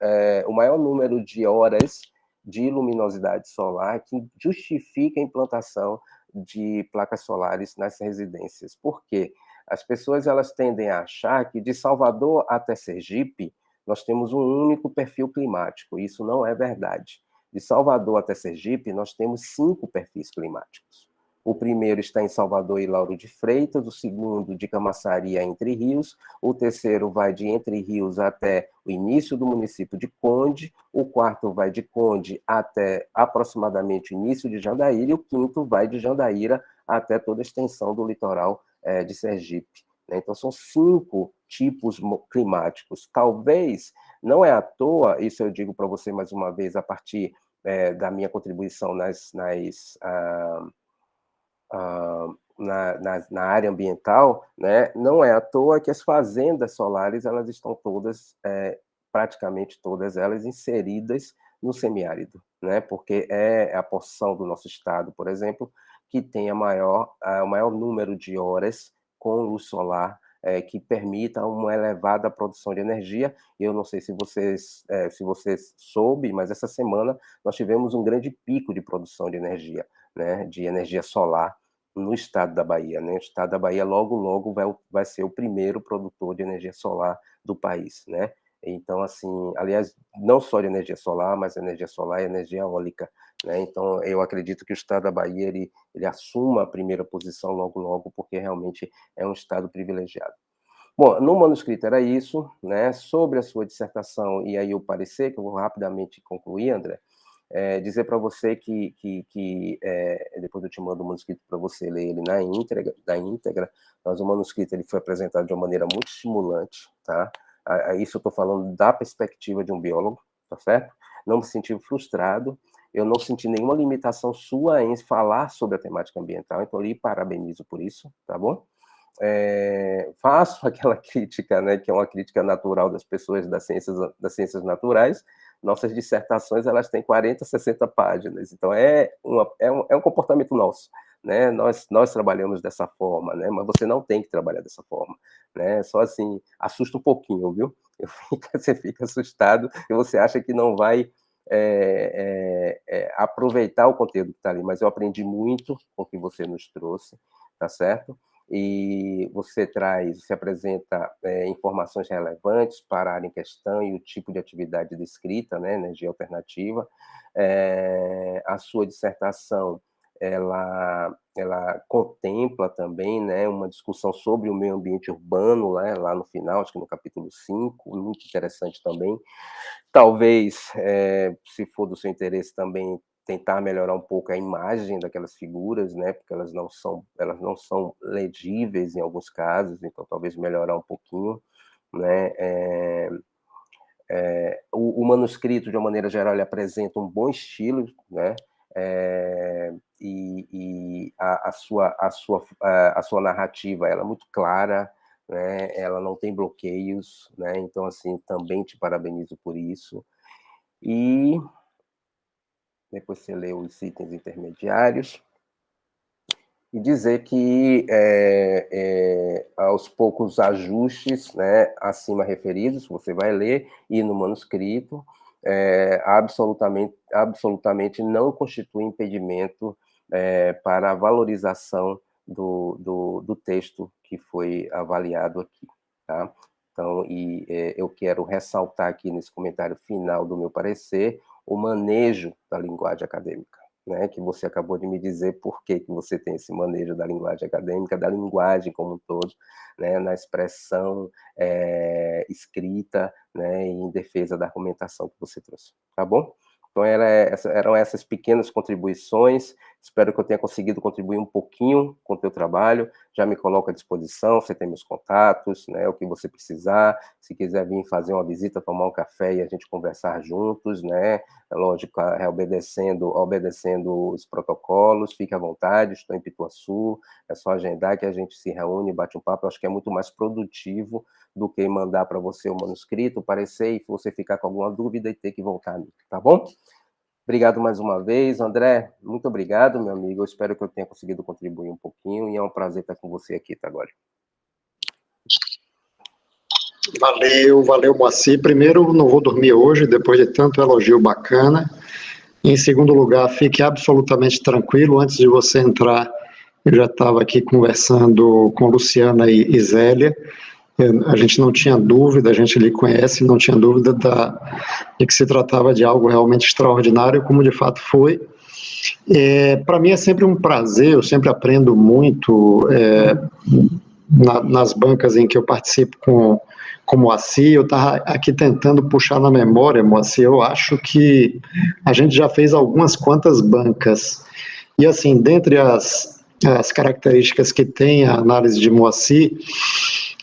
o maior número de horas de luminosidade solar que justifica a implantação de placas solares nas residências. Por quê? As pessoas elas tendem a achar que de Salvador até Sergipe nós temos um único perfil climático. Isso não é verdade. De Salvador até Sergipe nós temos 5 perfis climáticos. O primeiro está em Salvador e Lauro de Freitas, o segundo de Camaçari a Entre Rios, o terceiro vai de Entre Rios até o início do município de Conde, o quarto vai de Conde até aproximadamente o início de Jandaíra, e o quinto vai de Jandaíra até toda a extensão do litoral de Sergipe. Então, são 5 tipos climáticos. Talvez, não é à toa, isso eu digo para você mais uma vez, a partir da minha contribuição na área ambiental, né? Não é à toa que as fazendas solares, elas estão todas, praticamente todas elas, inseridas no semiárido, né? Porque é a porção do nosso estado, por exemplo, que tem o maior número de horas com luz solar, que permita uma elevada produção de energia. Eu não sei se vocês soube, mas essa semana nós tivemos um grande pico de produção de energia, né, de energia solar no estado da Bahia, né? O estado da Bahia logo vai ser o primeiro produtor de energia solar do país, né? Então, assim, aliás, não só de energia solar, mas energia solar e energia eólica, né? Então, eu acredito que o estado da Bahia ele assuma a primeira posição logo, porque realmente é um estado privilegiado. Bom, no manuscrito era isso, né? Sobre a sua dissertação e aí o parecer, que eu vou rapidamente concluir, André, dizer para você que depois eu te mando o manuscrito para você ler ele na íntegra, mas o manuscrito ele foi apresentado de uma maneira muito estimulante, tá? Isso eu estou falando da perspectiva de um biólogo, tá certo? Não me senti frustrado, eu não senti nenhuma limitação sua em falar sobre a temática ambiental, então eu lhe parabenizo por isso, tá bom? Faço aquela crítica, né, que é uma crítica natural das pessoas das ciências naturais. Nossas dissertações, elas têm 40, 60 páginas, então é um comportamento nosso, né? Nós trabalhamos dessa forma, né? Mas você não tem que trabalhar dessa forma, né? Só assim, assusta um pouquinho, viu? Você fica assustado e você acha que não vai aproveitar o conteúdo que está ali, mas eu aprendi muito com o que você nos trouxe, tá certo? E você apresenta informações relevantes para a área em questão e o tipo de atividade descrita, né, energia alternativa. A sua dissertação, ela contempla também, né, uma discussão sobre o meio ambiente urbano, né, lá no final, acho que no capítulo 5, muito interessante também. Talvez, se for do seu interesse também, tentar melhorar um pouco a imagem daquelas figuras, né, porque elas não são legíveis em alguns casos, então talvez melhorar um pouquinho, né. O manuscrito, de uma maneira geral, ele apresenta um bom estilo, né, e a sua narrativa, ela é muito clara, né, ela não tem bloqueios, né, então, assim, também te parabenizo por isso. E depois você lê os itens intermediários, e dizer que aos poucos ajustes, né, acima referidos, você vai ler, e no manuscrito, absolutamente não constitui impedimento para a valorização do texto que foi avaliado aqui, tá? Então, eu quero ressaltar aqui nesse comentário final do meu parecer o manejo da linguagem acadêmica, né, que você acabou de me dizer por que você tem esse manejo da linguagem acadêmica, da linguagem como um todo, né, na expressão escrita, né, em defesa da argumentação que você trouxe, tá bom? Então, eram essas pequenas contribuições, espero que eu tenha conseguido contribuir um pouquinho com o teu trabalho, já me coloco à disposição, você tem meus contatos, né, o que você precisar, se quiser vir fazer uma visita, tomar um café e a gente conversar juntos, né, lógico, obedecendo os protocolos, fique à vontade, estou em Pituaçu, é só agendar que a gente se reúne, bate um papo, eu acho que é muito mais produtivo do que mandar para você o manuscrito, parecer e você ficar com alguma dúvida e ter que voltar a mim, tá bom? Obrigado mais uma vez, André, muito obrigado, meu amigo, eu espero que eu tenha conseguido contribuir um pouquinho e é um prazer estar com você aqui, tá, agora. Valeu, Moacir. Primeiro, não vou dormir hoje, depois de tanto elogio bacana. Em segundo lugar, fique absolutamente tranquilo, antes de você entrar, eu já estava aqui conversando com Luciana e Zélia, a gente não tinha dúvida, a gente lhe conhece, não tinha dúvida de que se tratava de algo realmente extraordinário, como de fato foi. Para mim é sempre um prazer, eu sempre aprendo muito nas bancas em que eu participo com o Moacir. Eu estava aqui tentando puxar na memória, Moacir, eu acho que a gente já fez algumas quantas bancas, e assim, dentre as características que tem a análise de Moacir,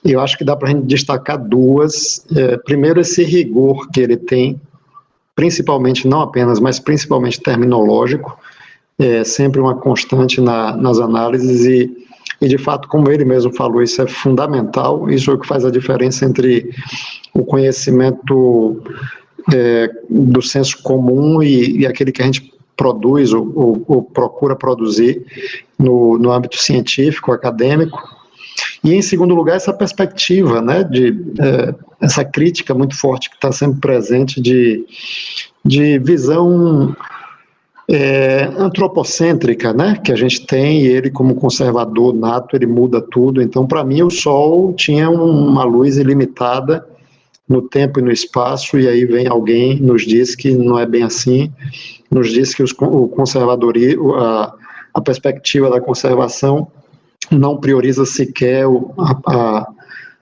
eu acho que dá para a gente destacar duas. Primeiro, esse rigor que ele tem, principalmente, não apenas, mas principalmente terminológico, é sempre uma constante nas análises, e de fato, como ele mesmo falou, isso é fundamental, isso é o que faz a diferença entre o conhecimento do senso comum e aquele que a gente produz ou procura produzir no âmbito científico, acadêmico. E, em segundo lugar, essa perspectiva, né, essa crítica muito forte que está sempre presente de visão antropocêntrica, né, que a gente tem, e ele, como conservador nato, ele muda tudo. Então, para mim, o Sol tinha uma luz ilimitada no tempo e no espaço, e aí vem alguém, nos diz que não é bem assim, nos diz que o conservadorismo, a perspectiva da conservação não prioriza sequer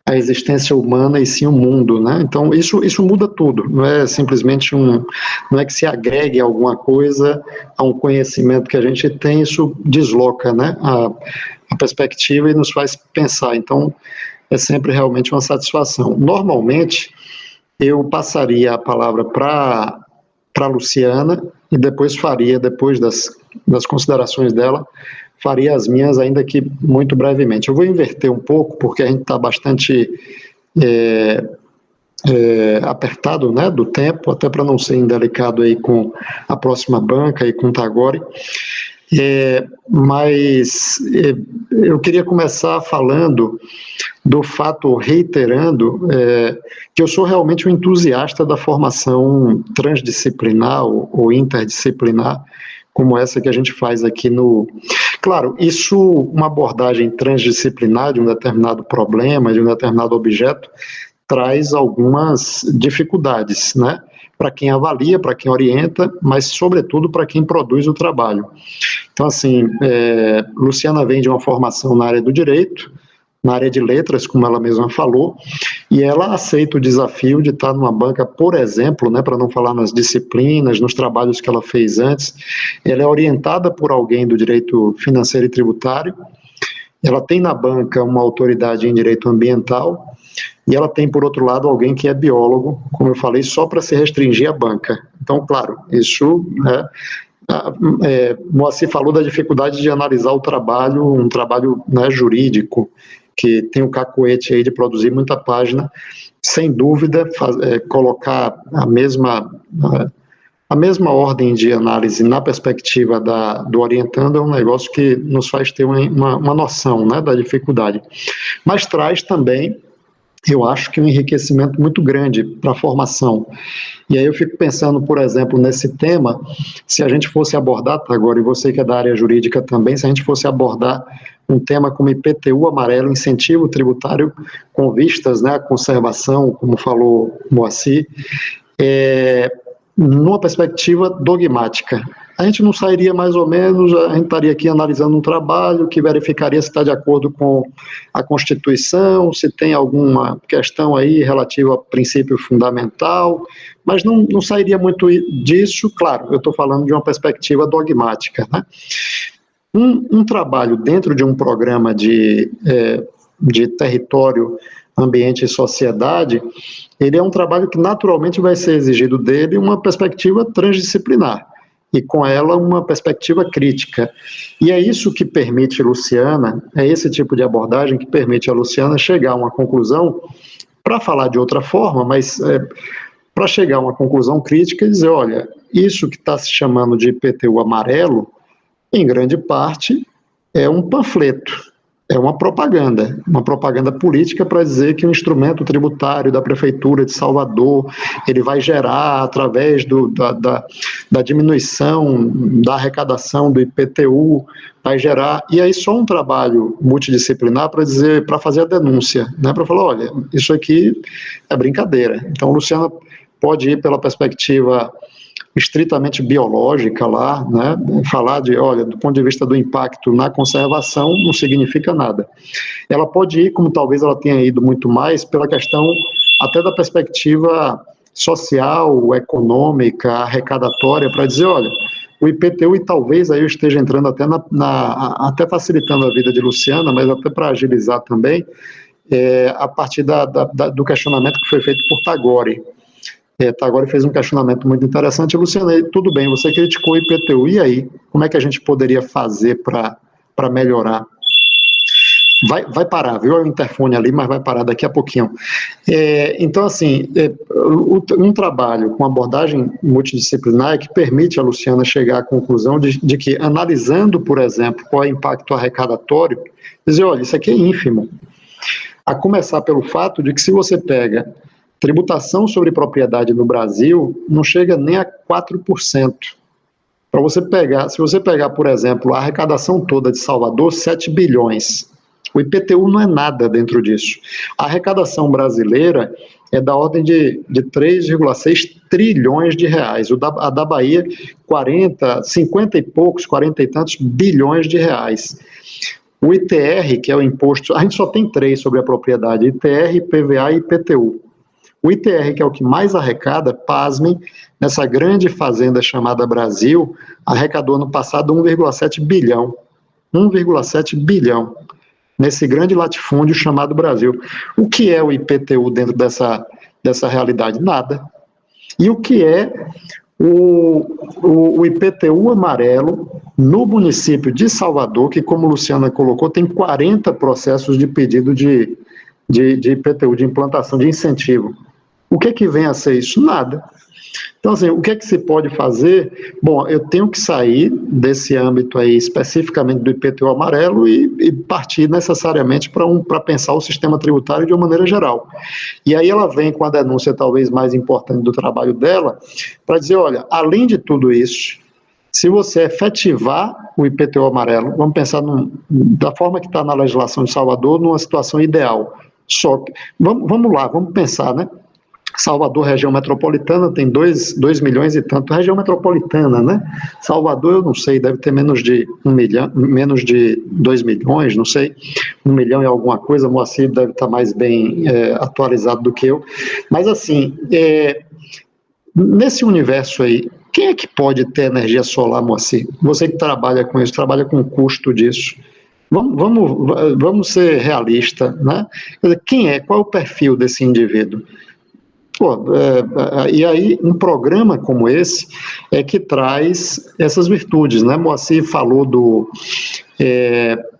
a existência humana e sim o mundo, né? Então isso muda tudo, não é simplesmente não é que se agregue alguma coisa a um conhecimento que a gente tem, isso desloca, né, a perspectiva e nos faz pensar. Então é sempre realmente uma satisfação. Normalmente eu passaria a palavra para Luciana e depois das considerações dela, faria as minhas, ainda que muito brevemente. Eu vou inverter um pouco, porque a gente está bastante apertado, né, do tempo, até para não ser indelicado aí com a próxima banca e com o Tagore. Mas eu queria começar falando do fato, reiterando, que eu sou realmente um entusiasta da formação transdisciplinar ou interdisciplinar, como essa que a gente faz aqui Claro, uma abordagem transdisciplinar de um determinado problema, de um determinado objeto, traz algumas dificuldades, né? Para quem avalia, para quem orienta, mas, sobretudo, para quem produz o trabalho. Então, assim, Luciana vem de uma formação na área do direito, na área de letras, como ela mesma falou, e ela aceita o desafio de estar numa banca, por exemplo, né, para não falar nas disciplinas, nos trabalhos que ela fez antes. Ela é orientada por alguém do direito financeiro e tributário, ela tem na banca uma autoridade em direito ambiental, e ela tem, por outro lado, alguém que é biólogo, como eu falei, só para se restringir à banca. Então, claro, isso, né, Moacir falou da dificuldade de analisar o trabalho, um trabalho, né, jurídico, que tem o cacoete aí de produzir muita página, sem dúvida, colocar a mesma ordem de análise na perspectiva do orientando é um negócio que nos faz ter uma noção, né, da dificuldade. Mas traz também, eu acho que um enriquecimento muito grande para a formação. E aí eu fico pensando, por exemplo, nesse tema, se a gente fosse abordar, agora, e você que é da área jurídica também, se a gente fosse abordar um tema como IPTU amarelo, incentivo tributário com vistas, né, à conservação, como falou Moacir, numa perspectiva dogmática. A gente não sairia mais ou menos, a gente estaria aqui analisando um trabalho que verificaria se está de acordo com a Constituição, se tem alguma questão aí relativa ao princípio fundamental, mas não sairia muito disso. Claro, eu estou falando de uma perspectiva dogmática, né? Um trabalho dentro de um programa de território, ambiente e sociedade, ele é um trabalho que naturalmente vai ser exigido dele uma perspectiva transdisciplinar, e com ela uma perspectiva crítica. E é isso que permite Luciana, é esse tipo de abordagem que permite a Luciana chegar a uma conclusão, para falar de outra forma, mas para chegar a uma conclusão crítica e dizer, olha, isso que está se chamando de IPTU amarelo, em grande parte, é um panfleto, é uma propaganda política para dizer que o instrumento tributário da Prefeitura de Salvador, ele vai gerar, através da diminuição da arrecadação do IPTU, vai gerar, e aí só um trabalho multidisciplinar para fazer a denúncia, né, para falar, olha, isso aqui é brincadeira. Então, Luciana pode ir pela perspectiva estritamente biológica lá, né? Falar de, olha, do ponto de vista do impacto na conservação não significa nada. Ela pode ir, como talvez ela tenha ido muito mais, pela questão até da perspectiva social, econômica, arrecadatória, para dizer, olha, o IPTU, e talvez aí eu esteja entrando até até facilitando a vida de Luciana, mas até para agilizar também, a partir do questionamento que foi feito por Tagore. Tagore fez um questionamento muito interessante. Luciana, tudo bem, você criticou o IPTU, e aí? Como é que a gente poderia fazer para melhorar? Vai parar, viu? É o interfone ali, mas vai parar daqui a pouquinho. Então, assim, um trabalho com abordagem multidisciplinar que permite a Luciana chegar à conclusão de que, analisando, por exemplo, qual é o impacto arrecadatório, dizer, olha, isso aqui é ínfimo. A começar pelo fato de que, se você pega tributação sobre propriedade no Brasil, não chega nem a 4%. Para você pegar, se você pegar, por exemplo, a arrecadação toda de Salvador, 7 bilhões. O IPTU não é nada dentro disso. A arrecadação brasileira é da ordem de 3,6 trilhões de reais. A da Bahia, 50 e poucos, 40 e tantos bilhões de reais. O ITR, que é o imposto, a gente só tem 3 sobre a propriedade, ITR, PVA e IPTU. O ITR, que é o que mais arrecada, pasmem, nessa grande fazenda chamada Brasil, arrecadou no passado 1,7 bilhão. 1,7 bilhão. Nesse grande latifúndio chamado Brasil. O que é o IPTU dentro dessa realidade? Nada. E o que é o IPTU amarelo no município de Salvador, que, como Luciana colocou, tem 40 processos de pedido de IPTU, de implantação, de incentivo. O que vem a ser isso? Nada. Então, assim, o que se pode fazer? Bom, eu tenho que sair desse âmbito aí, especificamente do IPTU amarelo, e partir necessariamente para pensar o sistema tributário de uma maneira geral. E aí ela vem com a denúncia talvez mais importante do trabalho dela, para dizer, olha, além de tudo isso, se você efetivar o IPTU amarelo, vamos pensar da forma que está na legislação de Salvador, numa situação ideal. Só que, vamos lá, vamos pensar, né? Salvador, região metropolitana, tem 2 milhões e tanto. Região metropolitana, né? Salvador, eu não sei, deve ter menos de 1 milhão, menos de 2 milhões, não sei, 1 milhão e alguma coisa. Moacir deve estar mais bem atualizado do que eu. Mas, assim, nesse universo aí, quem é que pode ter energia solar, Moacir? Você que trabalha com isso, trabalha com o custo disso. Vamos ser realistas, né? Quer dizer, quem é? Qual é o perfil desse indivíduo? E aí, um programa como esse é que traz essas virtudes, né? Moacir falou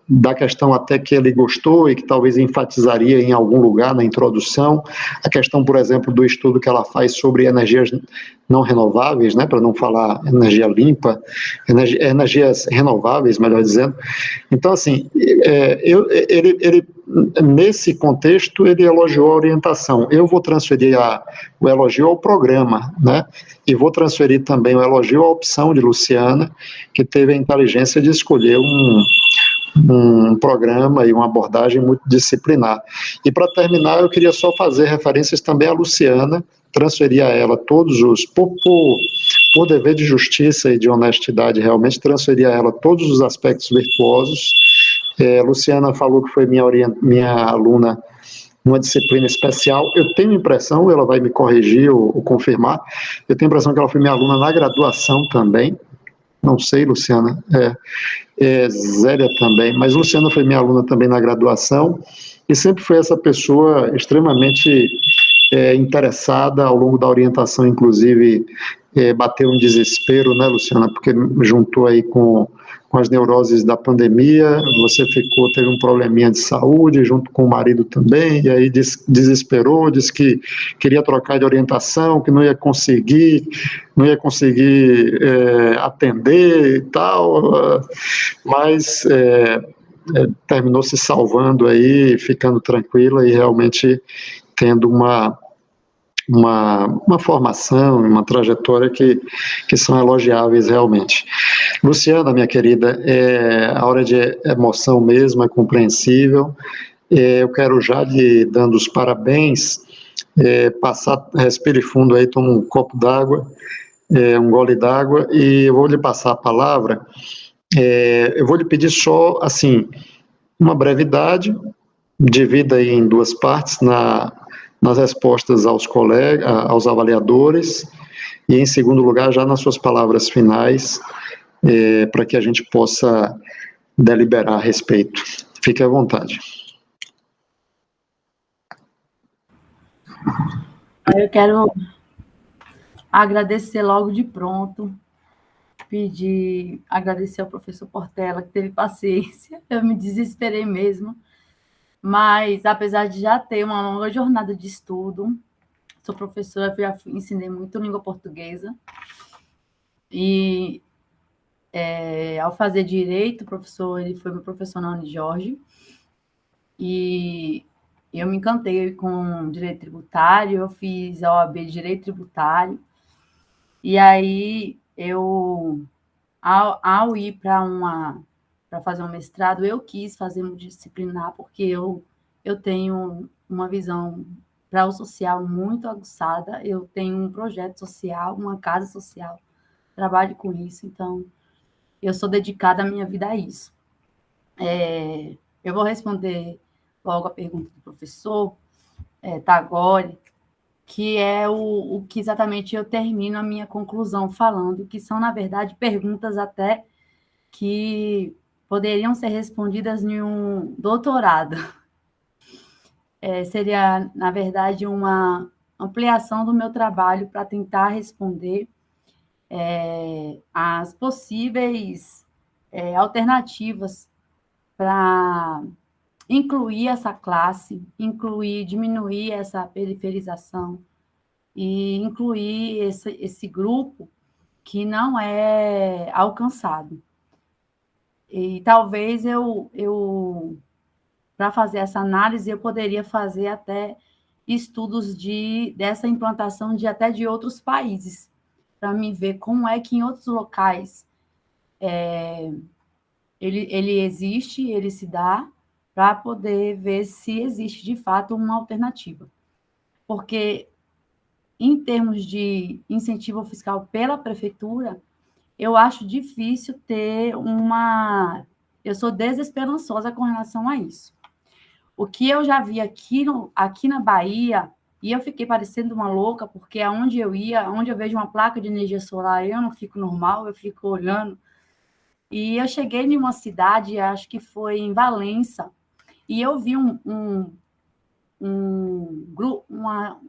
da questão até que ele gostou e que talvez enfatizaria em algum lugar na introdução, a questão, por exemplo, do estudo que ela faz sobre energias não renováveis, né, para não falar energia limpa, energias renováveis, melhor dizendo. Então, assim, ele nesse contexto, ele elogiou a orientação. Eu vou transferir o elogio ao programa, né, e vou transferir também o elogio à opção de Luciana, que teve a inteligência de escolher um programa e uma abordagem multidisciplinar. E, para terminar, eu queria só fazer referências também à Luciana, transferir a ela todos os, por dever de justiça e de honestidade, realmente, transferir a ela todos os aspectos virtuosos. Luciana falou que foi minha aluna numa disciplina especial. Eu tenho a impressão, ela vai me corrigir ou confirmar, eu tenho a impressão que ela foi minha aluna na graduação também. Não sei, Luciana, Zélia também, mas Luciana foi minha aluna também na graduação e sempre foi essa pessoa extremamente interessada ao longo da orientação, inclusive bateu um desespero, né, Luciana, porque juntou aí com as neuroses da pandemia, você teve um probleminha de saúde, junto com o marido também, e aí desesperou, disse que queria trocar de orientação, que não ia conseguir atender e tal, mas terminou se salvando aí, ficando tranquila e realmente tendo uma formação, uma trajetória que são elogiáveis realmente. Luciana, minha querida, a hora de emoção mesmo, é compreensível. Eu quero já lhe dando os parabéns, respire fundo aí, toma um copo d'água. um gole d'água, e eu vou lhe passar a palavra. Eu vou lhe pedir só, assim, uma brevidade, divida aí em duas partes, nas respostas aos colegas, aos avaliadores, e em segundo lugar, já nas suas palavras finais, para que a gente possa deliberar a respeito. Fique à vontade. Eu quero agradecer logo de pronto, agradecer ao professor Portela, que teve paciência, eu me desesperei mesmo, mas apesar de já ter uma longa jornada de estudo, sou professora, já ensinei muito língua portuguesa, e ao fazer direito, o professor, ele foi meu professor na Unijorge, e eu me encantei com direito tributário, eu fiz a OAB de direito tributário, e aí eu, ao ir para fazer um mestrado, eu quis fazer multidisciplinar, porque eu tenho uma visão para o social muito aguçada, eu tenho um projeto social, uma casa social, trabalho com isso, então eu sou dedicada a minha vida a isso. Eu vou responder logo a pergunta do professor Tagore, que é o que exatamente eu termino a minha conclusão falando, que são, na verdade, perguntas até que poderiam ser respondidas em um doutorado. Seria, na verdade, uma ampliação do meu trabalho para tentar responder as possíveis alternativas para incluir essa classe, diminuir essa periferização e incluir esse grupo que não é alcançado. E talvez para fazer essa análise, eu poderia fazer até estudos dessa implantação até de outros países, para me ver como é que em outros locais ele existe, ele se dá, para poder ver se existe, de fato, uma alternativa. Porque, em termos de incentivo fiscal pela prefeitura, eu acho difícil ter uma... Eu sou desesperançosa com relação a isso. O que eu já vi aqui na Bahia, e eu fiquei parecendo uma louca, porque aonde eu ia, onde eu vejo uma placa de energia solar, eu não fico normal, eu fico olhando. E eu cheguei em uma cidade, acho que foi em Valença, e eu vi um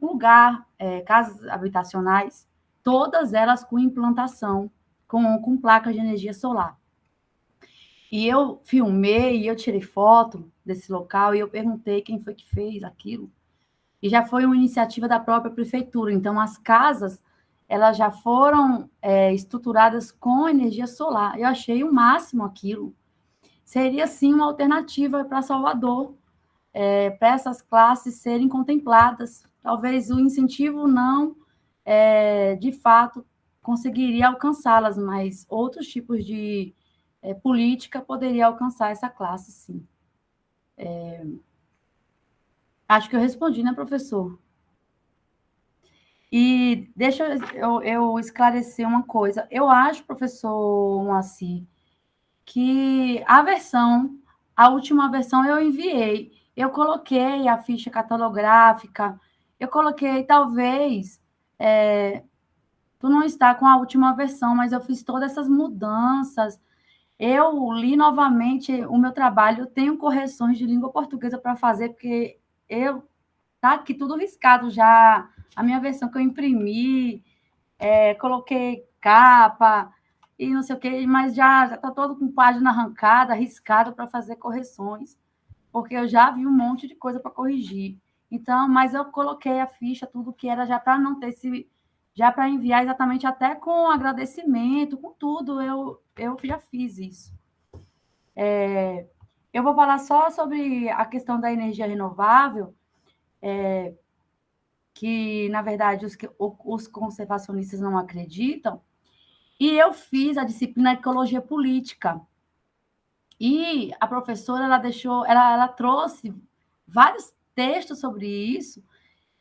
lugar, casas habitacionais, todas elas com implantação, com placas de energia solar. E eu filmei, eu tirei foto desse local, e eu perguntei quem foi que fez aquilo. E já foi uma iniciativa da própria prefeitura. Então, as casas, elas já foram estruturadas com energia solar. Eu achei o máximo aquilo. Seria, sim, uma alternativa para Salvador, para essas classes serem contempladas. Talvez o incentivo não, de fato, conseguiria alcançá-las, mas outros tipos de política poderia alcançar essa classe, sim. Acho que eu respondi, né, professor? E deixa eu esclarecer uma coisa. Eu acho, professor Moacir, que a última versão eu enviei. Eu coloquei a ficha catalográfica, eu coloquei, talvez, tu não está com a última versão, mas eu fiz todas essas mudanças. Eu li novamente o meu trabalho, eu tenho correções de língua portuguesa para fazer, porque tá aqui tudo riscado já, a minha versão que eu imprimi, coloquei capa e não sei o quê, mas já está todo com página arrancada, riscada para fazer correções, porque eu já vi um monte de coisa para corrigir. Então, mas eu coloquei a ficha, tudo que era já para não ter já para enviar exatamente até com agradecimento, com tudo, eu já fiz isso. Eu vou falar só sobre a questão da energia renovável, que, na verdade, os conservacionistas não acreditam, e eu fiz a disciplina de Ecologia Política. E a professora, ela trouxe vários textos sobre isso,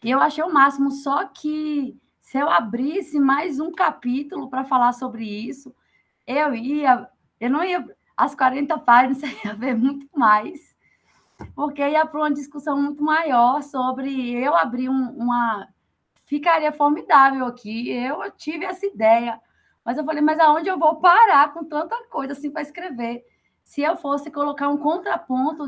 e eu achei o máximo, só que se eu abrisse mais um capítulo para falar sobre isso, eu não ia, as 40 páginas, eu ia ver muito mais, porque ia para uma discussão muito maior sobre eu abrir uma... Ficaria formidável aqui, eu tive essa ideia, mas eu falei, mas aonde eu vou parar com tanta coisa assim para escrever? Se eu fosse colocar um contraponto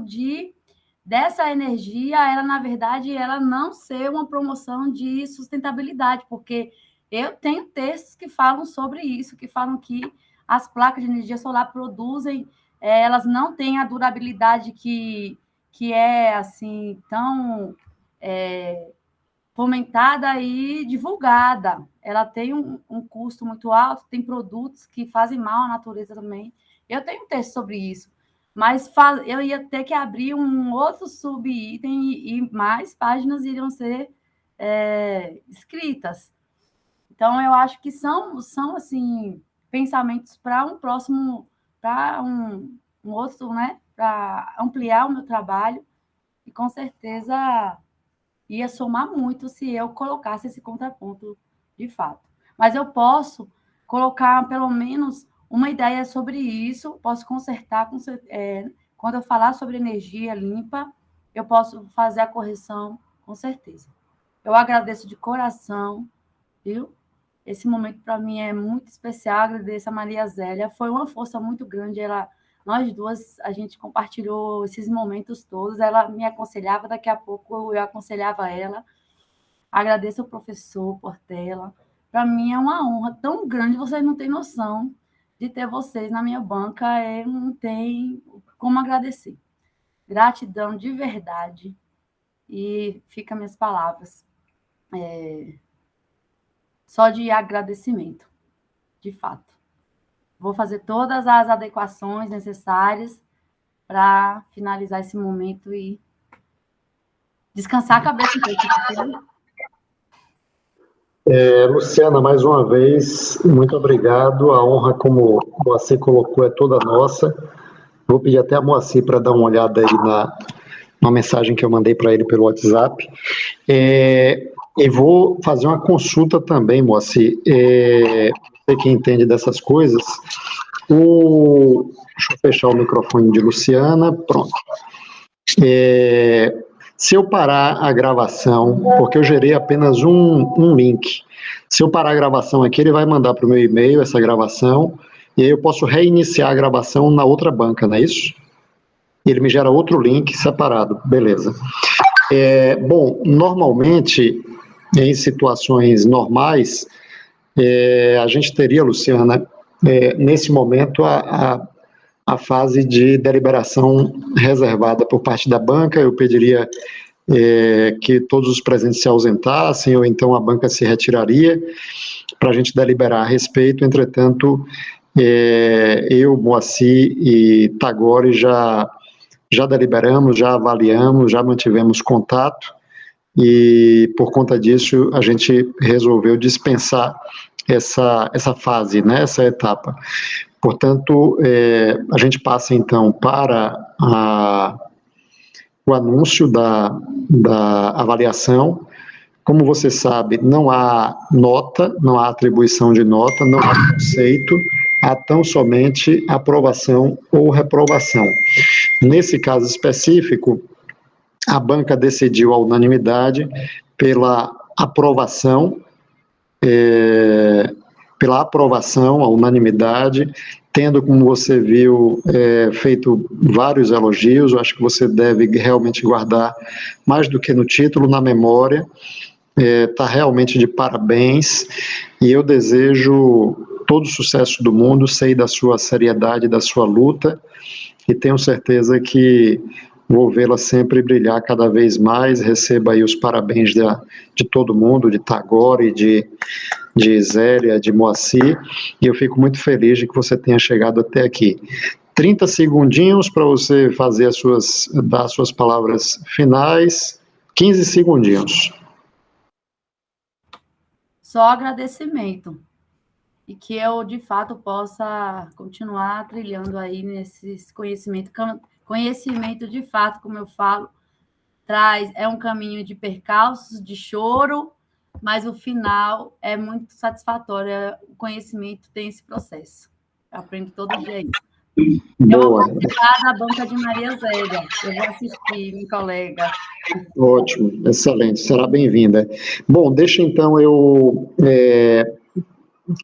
dessa energia, ela, na verdade, ela não ser uma promoção de sustentabilidade, porque eu tenho textos que falam sobre isso, que falam que as placas de energia solar produzem, elas não têm a durabilidade que é, assim, tão fomentada e divulgada. Ela tem um custo muito alto, tem produtos que fazem mal à natureza também. Eu tenho um texto sobre isso, mas eu ia ter que abrir um outro subitem e mais páginas iriam ser escritas. Então, eu acho que são assim, pensamentos para um próximo, para um outro, né? Para ampliar o meu trabalho, e com certeza ia somar muito se eu colocasse esse contraponto de fato. Mas eu posso colocar pelo menos uma ideia sobre isso, posso consertar, quando eu falar sobre energia limpa, eu posso fazer a correção, com certeza. Eu agradeço de coração, viu? Esse momento para mim é muito especial, agradeço a Maria Zélia, foi uma força muito grande, nós duas, a gente compartilhou esses momentos todos, ela me aconselhava, daqui a pouco eu aconselhava ela. Agradeço ao professor Portela, para mim é uma honra tão grande, vocês não têm noção de ter vocês na minha banca, não tem como agradecer. Gratidão de verdade, e fica minhas palavras. Só de agradecimento, de fato. Vou fazer todas as adequações necessárias para finalizar esse momento e descansar a cabeça um pouco. Luciana, mais uma vez, muito obrigado. A honra, como você colocou, é toda nossa. Vou pedir até a Moacir para dar uma olhada aí na mensagem que eu mandei para ele pelo WhatsApp. E vou fazer uma consulta também, Moacir. Você que entende dessas coisas. Deixa eu fechar o microfone de Luciana. Pronto. Se eu parar a gravação, porque eu gerei apenas um link, se eu parar a gravação aqui, ele vai mandar para o meu e-mail essa gravação, e aí eu posso reiniciar a gravação na outra banca, não é isso? Ele me gera outro link separado, beleza. Bom, normalmente, em situações normais, a gente teria, Luciana, nesse momento, a fase de deliberação reservada por parte da banca. Eu pediria que todos os presentes se ausentassem, ou então a banca se retiraria, para a gente deliberar a respeito. Entretanto, eu, Moacir e Tagore já deliberamos, já avaliamos, já mantivemos contato, e por conta disso a gente resolveu dispensar essa fase, né, essa etapa. Portanto, a gente passa então para o anúncio da avaliação. Como você sabe, não há nota, não há atribuição de nota, não há conceito, há tão somente aprovação ou reprovação. Nesse caso específico, a banca decidiu à unanimidade pela aprovação, à unanimidade, tendo, como você viu, feito vários elogios. Eu acho que você deve realmente guardar, mais do que no título, na memória. Está realmente de parabéns, e eu desejo todo o sucesso do mundo, sei da sua seriedade, da sua luta, e tenho certeza que vou vê-la sempre brilhar cada vez mais. Receba aí os parabéns de todo mundo, de Tagore, de Zélia, de Moacir, e eu fico muito feliz de que você tenha chegado até aqui. 30 segundinhos para você dar as suas palavras finais, 15 segundinhos. Só agradecimento, e que eu, de fato, possa continuar trilhando aí nesses conhecimento, de fato, como eu falo, é um caminho de percalços, de choro, mas o final é muito satisfatório, o conhecimento tem esse processo. Eu aprendo todo dia isso. Eu vou participar da banca de Maria Zélia, eu vou assistir, minha colega. Ótimo, excelente, será bem-vinda. Bom, deixa então eu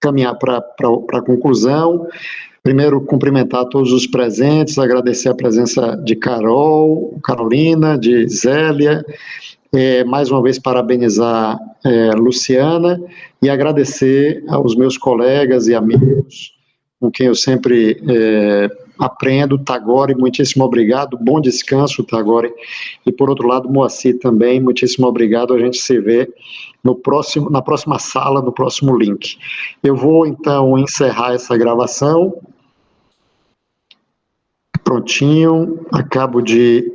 caminhar para a conclusão. Primeiro, cumprimentar todos os presentes, agradecer a presença de Carolina, de Zélia, mais uma vez parabenizar Luciana e agradecer aos meus colegas e amigos com quem eu sempre aprendo, Tagore, muitíssimo obrigado, bom descanso, Tagore, e por outro lado, Moacir também, muitíssimo obrigado, a gente se vê na próxima sala, no próximo link. Eu vou, então, encerrar essa gravação. Prontinho, acabo de